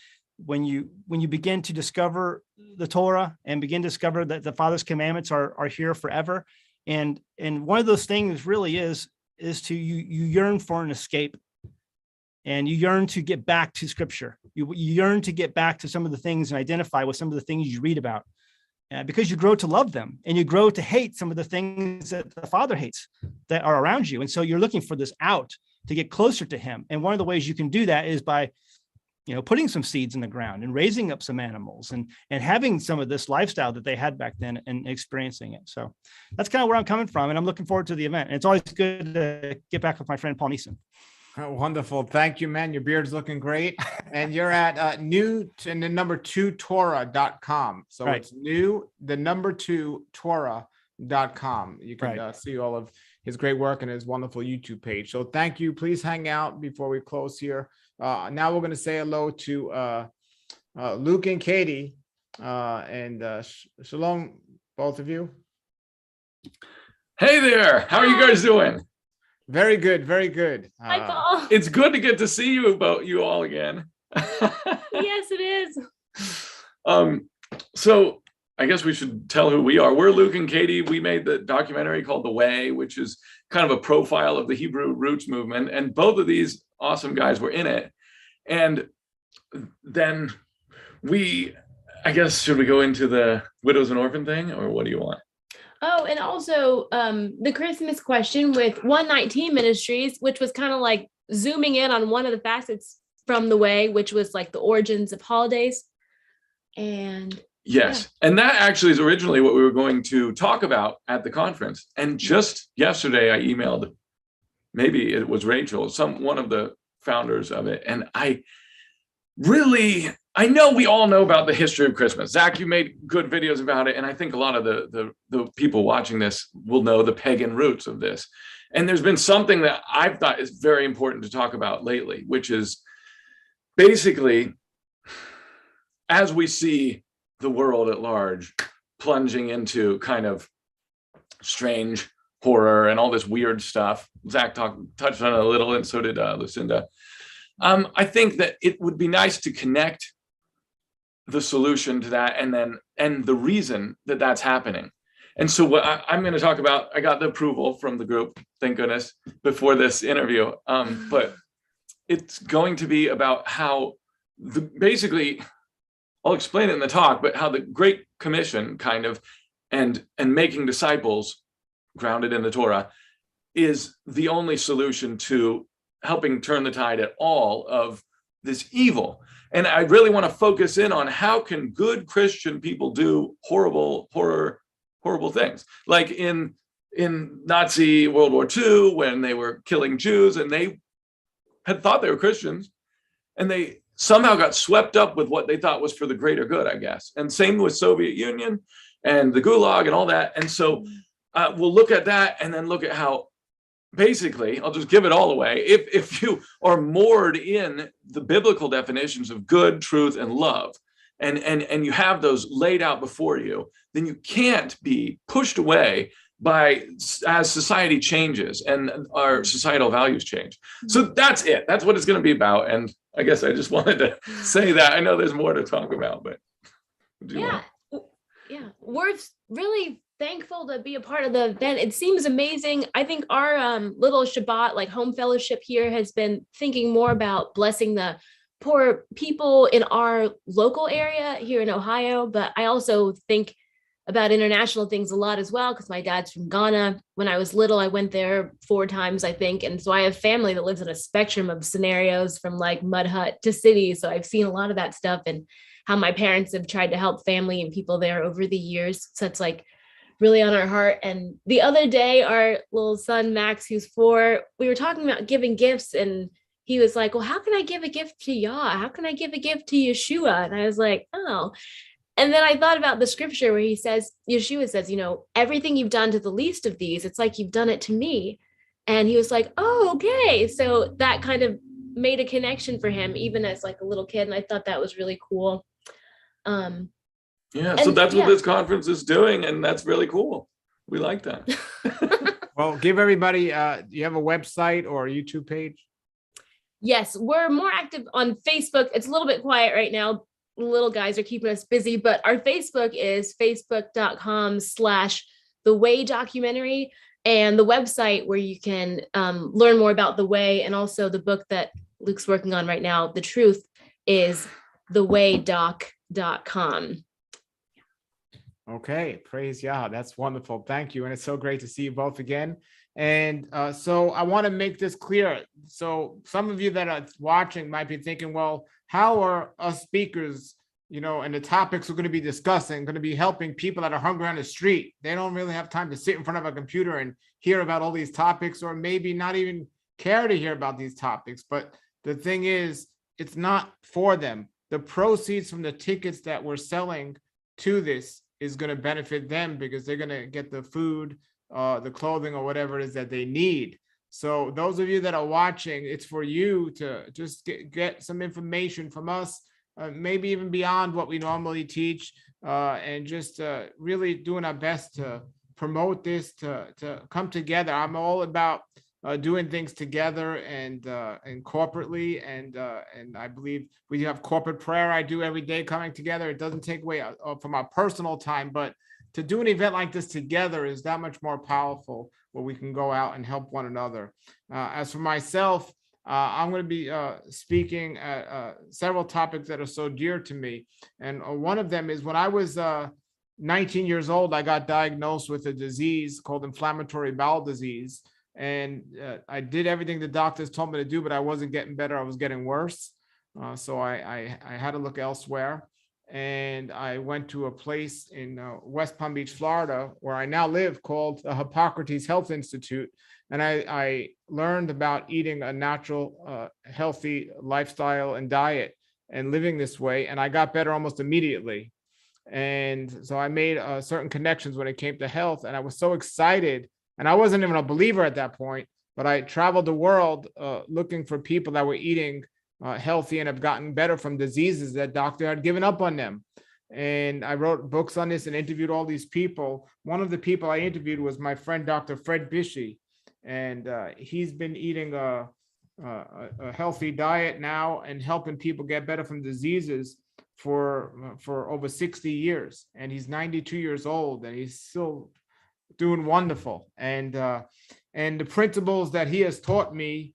you begin to discover the Torah and begin to discover that the Father's commandments are here forever. And one of those things really is to you yearn for an escape, and you yearn to get back to scripture. You yearn to get back to some of the things and identify with some of the things you read about, because you grow to love them and you grow to hate some of the things that the Father hates that are around you. And so you're looking for this out to get closer to him. And one of the ways you can do that is by putting some seeds in the ground and raising up some animals and having some of this lifestyle that they had back then and experiencing it. So that's kind of where I'm coming from. And I'm looking forward to the event. And it's always good to get back with my friend, Paul Neeson. Oh, wonderful. Thank you, man. Your beard's looking great. And you're at new and the number 2 Torah.com. So right. It's new, the number 2 Torah.com. You can right. See all of his great work and his wonderful YouTube page. So thank you. Please hang out before we close here. Now we're going to say hello to Luke and Katie, and shalom, both of you. Hey there. How are you guys doing? Very good. Very good. Hi, Paul. It's good to get to see you all again. Yes, it is. So I guess we should tell who we are. We're Luke and Katie. We made the documentary called The Way, which is kind of a profile of the Hebrew roots movement. And both of these awesome guys were in it. And then I guess, should we go into the widows and orphan thing, or what do you want? Oh, and also the Christmas question with 119 Ministries, which was kind of like zooming in on one of the facets from The Way, which was like the origins of holidays. And yes, yeah. And that actually is originally what we were going to talk about at the conference. And just yesterday, I emailed, maybe it was Rachel, one of the founders of it, and I know we all know about the history of Christmas. Zach, you made good videos about it, and I think a lot of the people watching this will know the pagan roots of this. And there's been something that I've thought is very important to talk about lately, which is basically, as we see the world at large plunging into kind of strange horror and all this weird stuff. Zach touched on it a little, and so did Lucinda. I think that it would be nice to connect the solution to that and the reason that that's happening. And so what I'm going to talk about, I got the approval from the group, thank goodness, before this interview. But it's going to be about how basically, I'll explain it in the talk, but how the Great Commission kind of and making disciples grounded in the Torah is the only solution to helping turn the tide at all of this evil. And I really want to focus in on how can good Christian people do horrible things, like in Nazi World War II, when they were killing Jews and they had thought they were Christians, and they somehow got swept up with what they thought was for the greater good, I guess. And same with Soviet Union and the Gulag and all that. And so we'll look at that and then look at how, basically, I'll just give it all away. If you are moored in the biblical definitions of good, truth, and love, and you have those laid out before you, then you can't be pushed away as society changes and our societal values change. So that's it. That's what it's going to be about. And I guess I just wanted to say that. I know there's more to talk about, but yeah, we're really thankful to be a part of the event. It seems amazing. I think our little Shabbat, like home fellowship here, has been thinking more about blessing the poor people in our local area here in Ohio. But I also think about international things a lot as well, because my dad's from Ghana. When I was little, I went there 4 times, I think. And so I have family that lives in a spectrum of scenarios from like mud hut to city. So I've seen a lot of that stuff and how my parents have tried to help family and people there over the years. So it's like really on our heart. And the other day, our little son, Max, who's 4, we were talking about giving gifts, and he was like, well, how can I give a gift to Yah? How can I give a gift to Yeshua? And I was like, oh. And then I thought about the scripture where Yeshua says, everything you've done to the least of these, it's like you've done it to me. And he was like, oh, okay. So that kind of made a connection for him, even as like a little kid. And I thought that was really cool. So that's what this conference is doing. And that's really cool. We like that. Well, give everybody, you have a website or a YouTube page? Yes, we're more active on Facebook. It's a little bit quiet right now. Little guys are keeping us busy, but our Facebook is facebook.com/The Way Documentary, and the website where you can learn more about The Way, and also the book that Luke's working on right now, The Truth, is thewaydoc.com. Okay, praise Yah. That's wonderful. Thank you. And it's so great to see you both again. And so I want to make this clear. So some of you that are watching might be thinking, well, how are us speakers, and the topics we're going to be discussing, going to be helping people that are hungry on the street? They don't really have time to sit in front of a computer and hear about all these topics, or maybe not even care to hear about these topics. But the thing is, it's not for them. The proceeds from the tickets that we're selling to this is going to benefit them, because they're going to get the food, the clothing, or whatever it is that they need. So those of you that are watching, it's for you to just get some information from us, maybe even beyond what we normally teach, and just really doing our best to promote this, to come together. I'm all about doing things together and corporately, and I believe we have corporate prayer I do every day coming together. It doesn't take away from our personal time, but to do an event like this together is that much more powerful, where we can go out and help one another. As for myself, I'm going to be speaking at several topics that are so dear to me. And one of them is, when I was 19 years old, I got diagnosed with a disease called inflammatory bowel disease. And I did everything the doctors told me to do, but I wasn't getting better. I was getting worse. So I had to look elsewhere. And I went to a place in West Palm Beach, Florida, where I now live, called the Hippocrates Health Institute. And I learned about eating a natural, healthy lifestyle and diet and living this way. And I got better almost immediately. And so I made certain connections when it came to health. And I was so excited. And I wasn't even a believer at that point, but I traveled the world looking for people that were eating healthy and have gotten better from diseases that doctor had given up on them. And I wrote books on this and interviewed all these people. One of the people I interviewed was my friend, Dr. Fred Bishey. And he's been eating a healthy diet now and helping people get better from diseases for over 60 years. And he's 92 years old, and he's still doing wonderful. And the principles that he has taught me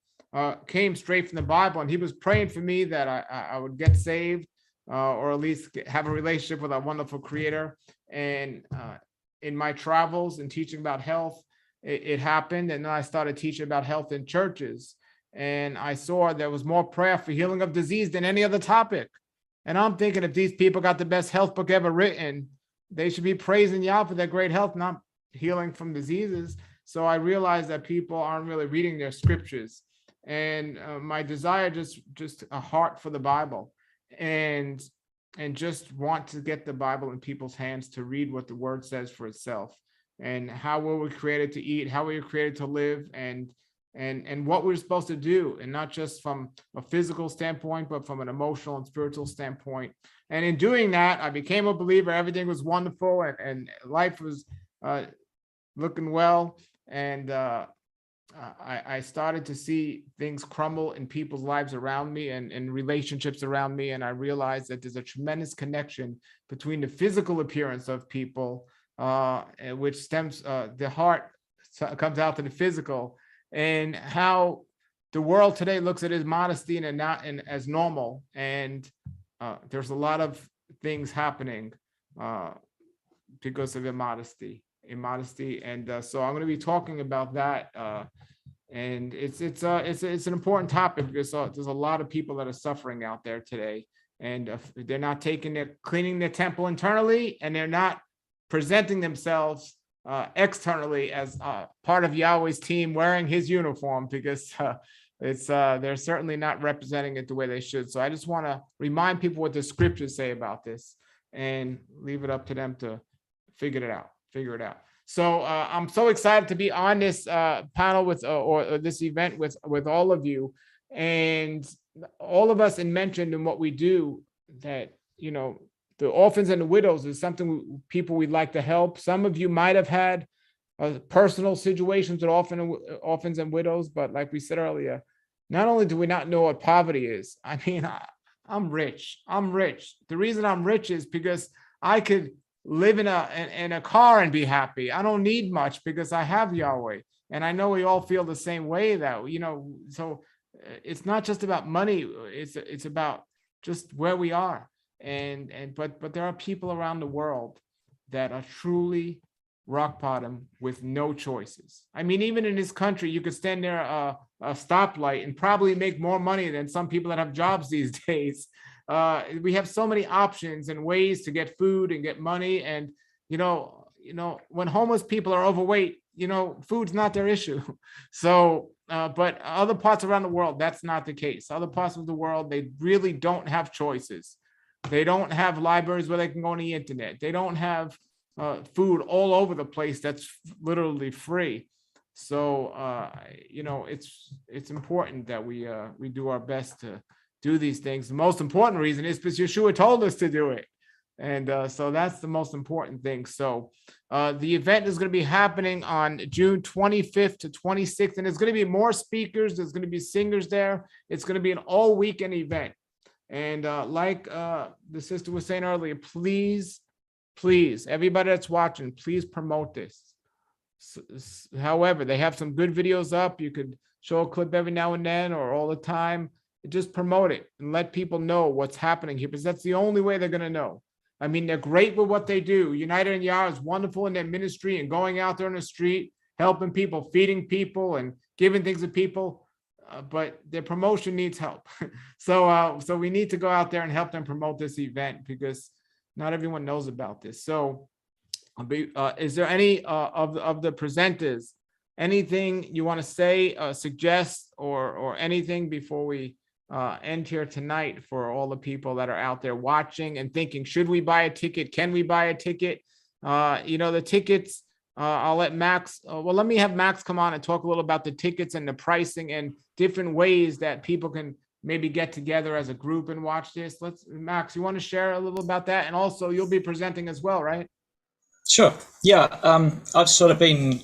came straight from the Bible. And he was praying for me that I would get saved, or at least have a relationship with our wonderful Creator. And in my travels and teaching about health, it happened. And then I started teaching about health in churches. And I saw there was more prayer for healing of disease than any other topic. And I'm thinking, if these people got the best health book ever written, they should be praising Yah for their great health, not healing from diseases. So I realized that people aren't really reading their scriptures. And my desire, just a heart for the Bible, and just want to get the Bible in people's hands to read what the word says for itself, and how were we created to eat, how we were created to live, and what we're supposed to do, and not just from a physical standpoint, but from an emotional and spiritual standpoint. And in doing that, I became a believer. Everything was wonderful, and life was looking well. And I started to see things crumble in people's lives around me, and relationships around me. And I realized that there's a tremendous connection between the physical appearance of people, which stems, the heart comes out to the physical, and how the world today looks at his modesty and not as normal. And there's a lot of things happening because of immodesty. And so I'm going to be talking about that. And it's an important topic, because there's a lot of people that are suffering out there today, and they're not cleaning their temple internally, and they're not presenting themselves externally as part of Yahweh's team, wearing his uniform, because It's they're certainly not representing it the way they should. So I just want to remind people what the scriptures say about this and leave it up to them to figure it out. So I'm so excited to be on this panel with or this event with all of you, and all of us mentioned in what we do that, you know, the orphans and the widows is something people we'd like to help. Some of you might have had personal situations with orphans and widows, but like we said earlier, not only do we not know what poverty is, I mean, I'm rich. The reason I'm rich is because I could live in a car and be happy. I don't need much because I have Yahweh. And I know we all feel the same way, that, you know, so it's not just about money. It's about just where we are. But there are people around the world that are truly rock bottom with no choices. I mean, even in this country, you could stand there a stoplight and probably make more money than some people that have jobs these days. We have so many options and ways to get food and get money. And, you know, when homeless people are overweight, you know, food's not their issue. So, but other parts around the world, that's not the case. Other parts of the world, they really don't have choices. They don't have libraries where they can go on the internet. They don't have food all over the place that's literally free. So, you know, it's important that we do our best to do these things. The most important reason is because Yeshua told us to do it. And so that's the most important thing. So the event is going to be happening on June 25th to 26th, and there's going to be more speakers. There's going to be singers there. It's going to be an all weekend event. And like the sister was saying earlier, please, everybody that's watching, please promote this. However, they have some good videos up. You could show a clip every now and then or all the time. Just promote it and let people know what's happening here, because that's the only way they're going to know. I mean, they're great with what they do. United in Yah is wonderful in their ministry and going out there on the street, helping people, feeding people and giving things to people. But their promotion needs help. So we need to go out there and help them promote this event, because not everyone knows about this. So is there any of the presenters, anything you want to say, suggest, or anything before we end here tonight, for all the people that are out there watching and thinking, should we buy a ticket? Can we buy a ticket? You know, the tickets, I'll let Max, let me have Max come on and talk a little about the tickets and the pricing and different ways that people can maybe get together as a group and watch this. Max, you want to share a little about that? And also you'll be presenting as well, right? Sure. Yeah. I've sort of been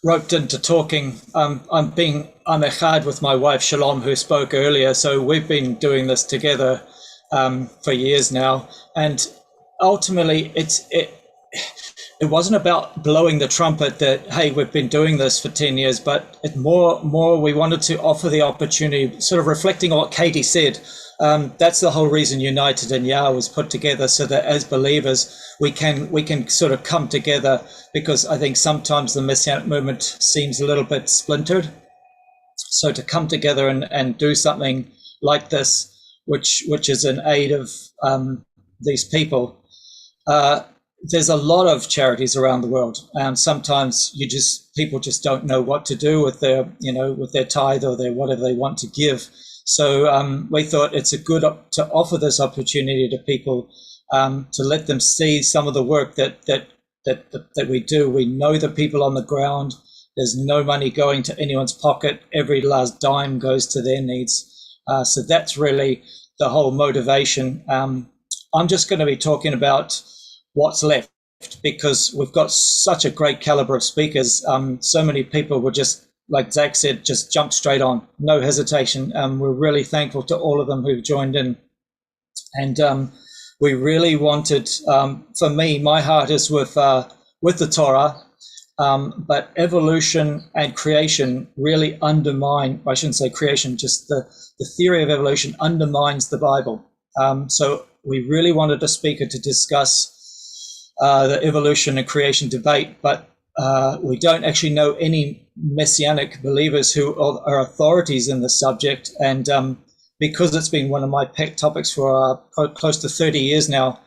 roped into talking. I'm echad with my wife Shalom, who spoke earlier. So we've been doing this together for years now, and ultimately it wasn't about blowing the trumpet that, hey, we've been doing this for 10 years, but more we wanted to offer the opportunity, sort of reflecting on what Katie said. That's the whole reason United in Yah was put together, so that as believers we can sort of come together, because I think sometimes the Messianic movement seems a little bit splintered. So to come together and do something like this, which is in aid of these people. There's a lot of charities around the world, and sometimes people just don't know what to do with their tithe or their whatever they want to give. So we thought it's a good to offer this opportunity to people, to let them see some of the work that we do. We know the people on the ground. There's no money going to anyone's pocket. Every last dime goes to their needs. So that's really the whole motivation. I'm just going to be talking about what's left, because we've got such a great caliber of speakers. So many people were just, like Zach said, just jumped straight on, no hesitation. We're really thankful to all of them who've joined in. And we really wanted, for me, my heart is with the Torah, but evolution and creation really undermine, I shouldn't say creation, just the theory of evolution undermines the Bible. So we really wanted a speaker to discuss the evolution and creation debate, but we don't actually know any Messianic believers who are authorities in the subject. And because it's been one of my pet topics for close to 30 years now,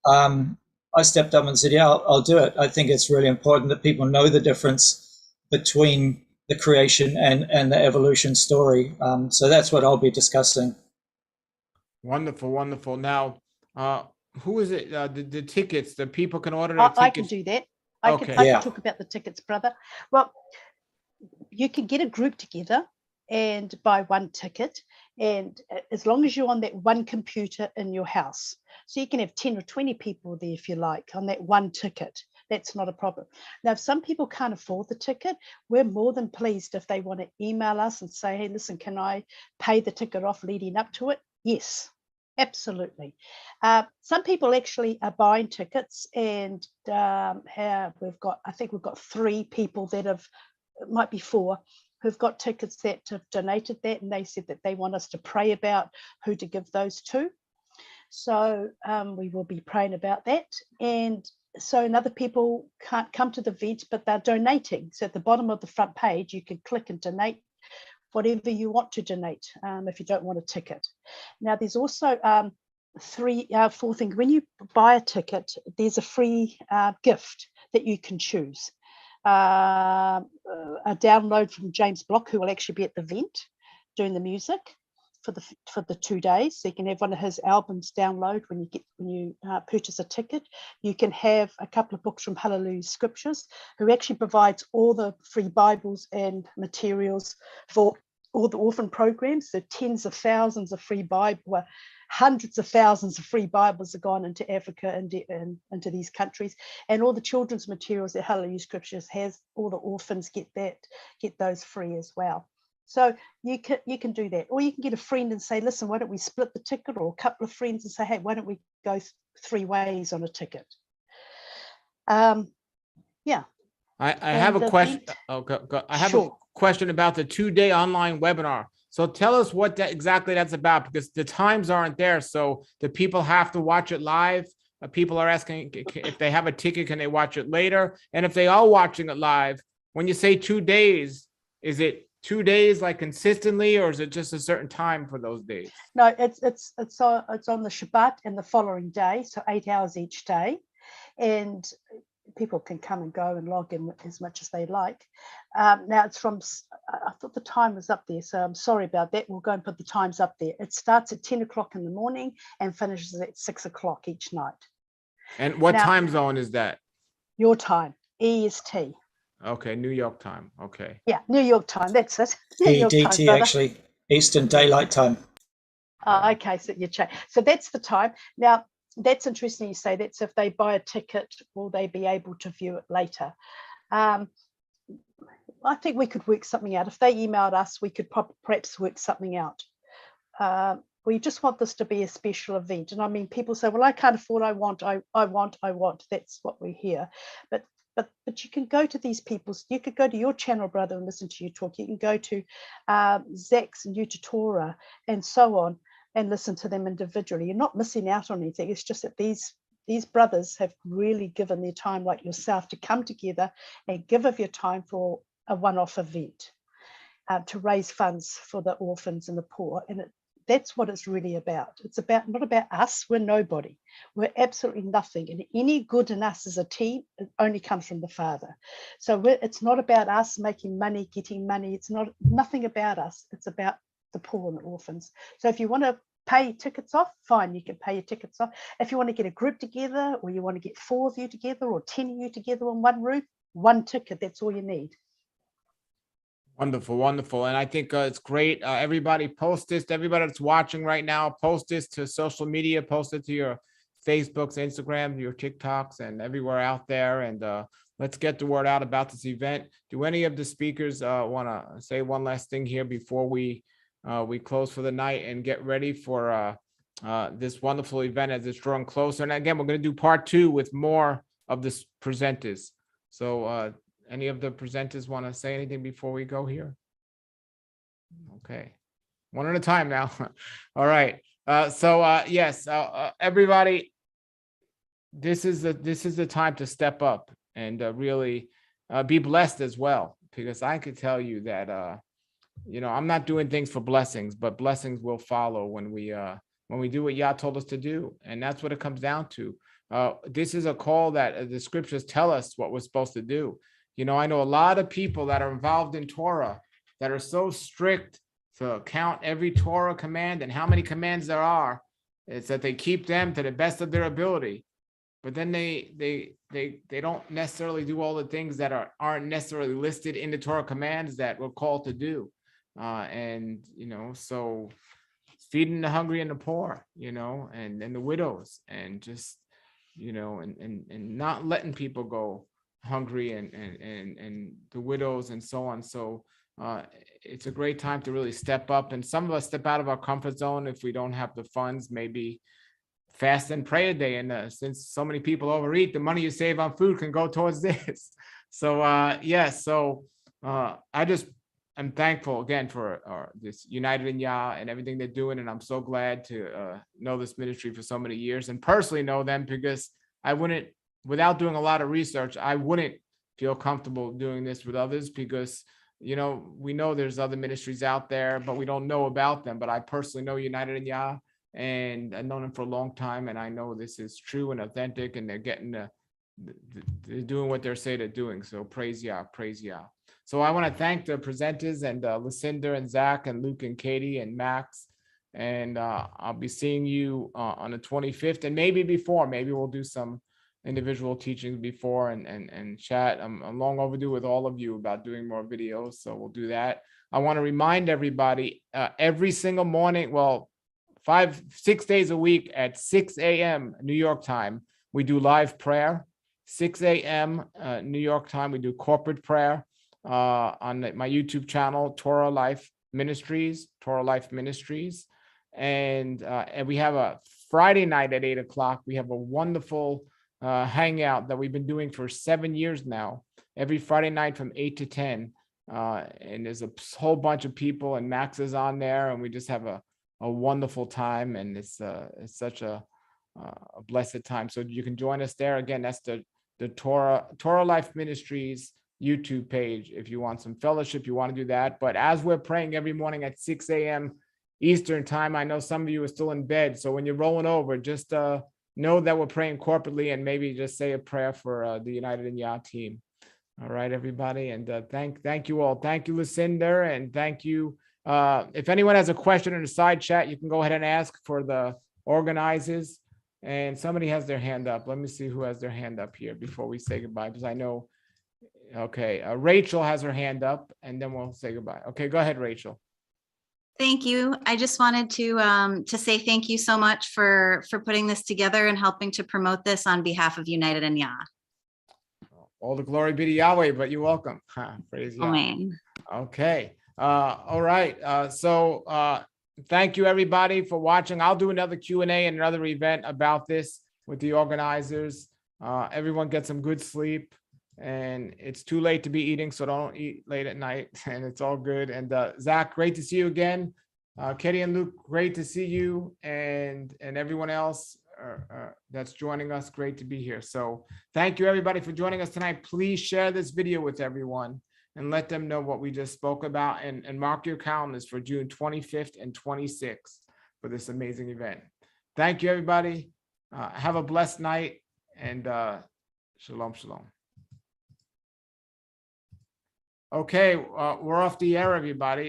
I stepped up and said, yeah, I'll do it. I think it's really important that people know the difference between the creation and the evolution story. So that's what I'll be discussing. Wonderful, wonderful. Now, who is it? The tickets, the people can order their tickets. I can do that. I can talk about the tickets, brother. Well, you can get a group together and buy one ticket, and as long as you're on that one computer in your house, so you can have 10 or 20 people there if you like on that one ticket. That's not a problem. Now, if some people can't afford the ticket, we're more than pleased if they want to email us and say, hey, listen, can I pay the ticket off leading up to it? Yes, absolutely. Some people actually are buying tickets, and I think we've got 3 people that have, it might be 4, who've got tickets that have donated that, and they said that they want us to pray about who to give those to. So we will be praying about that. And so other people can't come to the event, but they're donating. So at the bottom of the front page, you can click and donate whatever you want to donate if you don't want a ticket. Now, there's also 4 things. When you buy a ticket, there's a free gift that you can choose. A download from James Block, who will actually be at the event doing the music for the 2 days. So you can have one of his albums download when you purchase a ticket. You can have a couple of books from Hallelujah Scriptures, who actually provides all the free Bibles and materials for all the orphan programs. So tens of thousands of free Bible, hundreds of thousands of free Bibles have gone into Africa and into these countries, and all the children's materials that Hallelujah Scriptures has, all the orphans get those free as well. So you can do that, or you can get a friend and say, listen, why don't we split the ticket, or a couple of friends and say, hey, why don't we go 3 ways on a ticket? Yeah. I have a question. I have a question about the 2-day online webinar. So tell us what exactly that's about, because the times aren't there. So the people have to watch it live. People are asking if they have a ticket, can they watch it later? And if they are watching it live, when you say 2 days, is it 2 days like consistently, or is it just a certain time for those days? No, it's on the Shabbat and the following day, so 8 hours each day, and people can come and go and log in as much as they like. Now it's from, I thought the time was up there, so I'm sorry about that. We'll go and put the times up there. It starts at 10 o'clock in the morning and finishes at 6 o'clock each night. And what time zone is that? Your time, EST. Okay, New York time. Okay. Yeah, New York time. That's it. New York time, EDT, actually, Eastern Daylight Time. Okay, so you check. So that's the time. Now, that's interesting you say that. So if they buy a ticket, will they be able to view it later? I think we could work something out. If they emailed us, we could perhaps work something out. We just want this to be a special event. And I mean, people say, well, I can't afford, I want. That's what we hear. But you can go to these people's, you could go to your channel, brother, and listen to you talk. You can go to Zach's and Torah and so on, and listen to them individually. You're not missing out on anything. It's just that these brothers have really given their time, like yourself, to come together and give of your time for a one-off event to raise funds for the orphans and the poor. And that's what it's really about. It's not about us. We're nobody. We're absolutely nothing. And any good in us as a team, it only comes from the Father. So it's not about us making money, getting money. It's nothing about us. It's about the poor and the orphans. So if you want to pay tickets off, fine, you can pay your tickets off. If you want to get a group together, or you want to get 4 of you together, or 10 of you together on one roof, one ticket, that's all you need. Wonderful, wonderful. And I think it's great. Everybody post this, everybody that's watching right now, post this to social media, post it to your Facebooks, Instagrams, your TikToks, and everywhere out there. And let's get the word out about this event. Do any of the speakers want to say one last thing here before we close for the night and get ready for this wonderful event as it's drawing closer? And again, we're going to do part 2 with more of the presenters. So any of the presenters want to say anything before we go here? Okay, one at a time now. All right. Yes, everybody, this is the time to step up and really be blessed as well, because I could tell you that I'm not doing things for blessings, but blessings will follow when we do what Yah told us to do, and that's what it comes down to. This is a call that the scriptures tell us what we're supposed to do. You know, I know a lot of people that are involved in Torah that are so strict to count every Torah command and how many commands there are. It's that they keep them to the best of their ability, but then they don't necessarily do all the things that aren't necessarily listed in the Torah commands that we're called to do. And you know, so feeding the hungry and the poor, you know, and the widows, and just, you know, and not letting people go hungry, and the widows and so on. So it's a great time to really step up, and some of us step out of our comfort zone if we don't have the funds, maybe fast and pray a day. And since so many people overeat, the money you save on food can go towards this. So yes, so I'm thankful again for this United in Yah and everything they're doing, and I'm so glad to know this ministry for so many years and personally know them, because I wouldn't, without doing a lot of research, I wouldn't feel comfortable doing this with others, because, you know, we know there's other ministries out there, but we don't know about them. But I personally know United in Yah, and I've known them for a long time, and I know this is true and authentic, and they're getting they're doing what they're saying they're doing. So praise Yah, praise Yah. So I want to thank the presenters, and Lucinda and Zach and Luke and Katie and Max. And I'll be seeing you on the 25th, and maybe before. Maybe we'll do some individual teachings before and chat. I'm long overdue with all of you about doing more videos, so we'll do that. I want to remind everybody every single morning, well, 6 days a week at 6 a.m. New York time, we do live prayer. 6 a.m. New York time, we do corporate prayer on my YouTube channel, Torah Life Ministries, and we have a Friday night at 8 o'clock. We have a wonderful hangout that we've been doing for 7 years now, every Friday night from 8 to 10. And there's a whole bunch of people, and Max is on there, and we just have a wonderful time, and it's such a blessed time. So you can join us there. Again, that's the Torah Life Ministries YouTube page. If you want some fellowship, you want to do that. But as we're praying every morning at 6 a.m. Eastern time, I know some of you are still in bed. So when you're rolling over, just know that we're praying corporately, and maybe just say a prayer for the United in Yah team. All right, everybody. And thank you all. Thank you, Lucinda. And thank you. If anyone has a question in the side chat, you can go ahead and ask for the organizers. And somebody has their hand up. Let me see who has their hand up here before we say goodbye, because I know. Okay, Rachel has her hand up, and then we'll say goodbye. Okay, go ahead, Rachel. Thank you. I just wanted to say thank you so much for putting this together and helping to promote this on behalf of United in Yah. All the glory be to Yahweh, but you're welcome. Praise Yah. Amen. Okay. All right. So thank you, everybody, for watching. I'll do another Q&A and another event about this with the organizers. Everyone get some good sleep. And it's too late to be eating, so don't eat late at night, and it's all good. And Zach, great to see you again. Katie and Luke, great to see you, and everyone else that's joining us, great to be here. So thank you, everybody, for joining us tonight. Please share this video with everyone and let them know what we just spoke about, and mark your calendars for June 25th and 26th for this amazing event. Thank you, everybody. Have a blessed night, and shalom, shalom. Okay, we're off the air, everybody.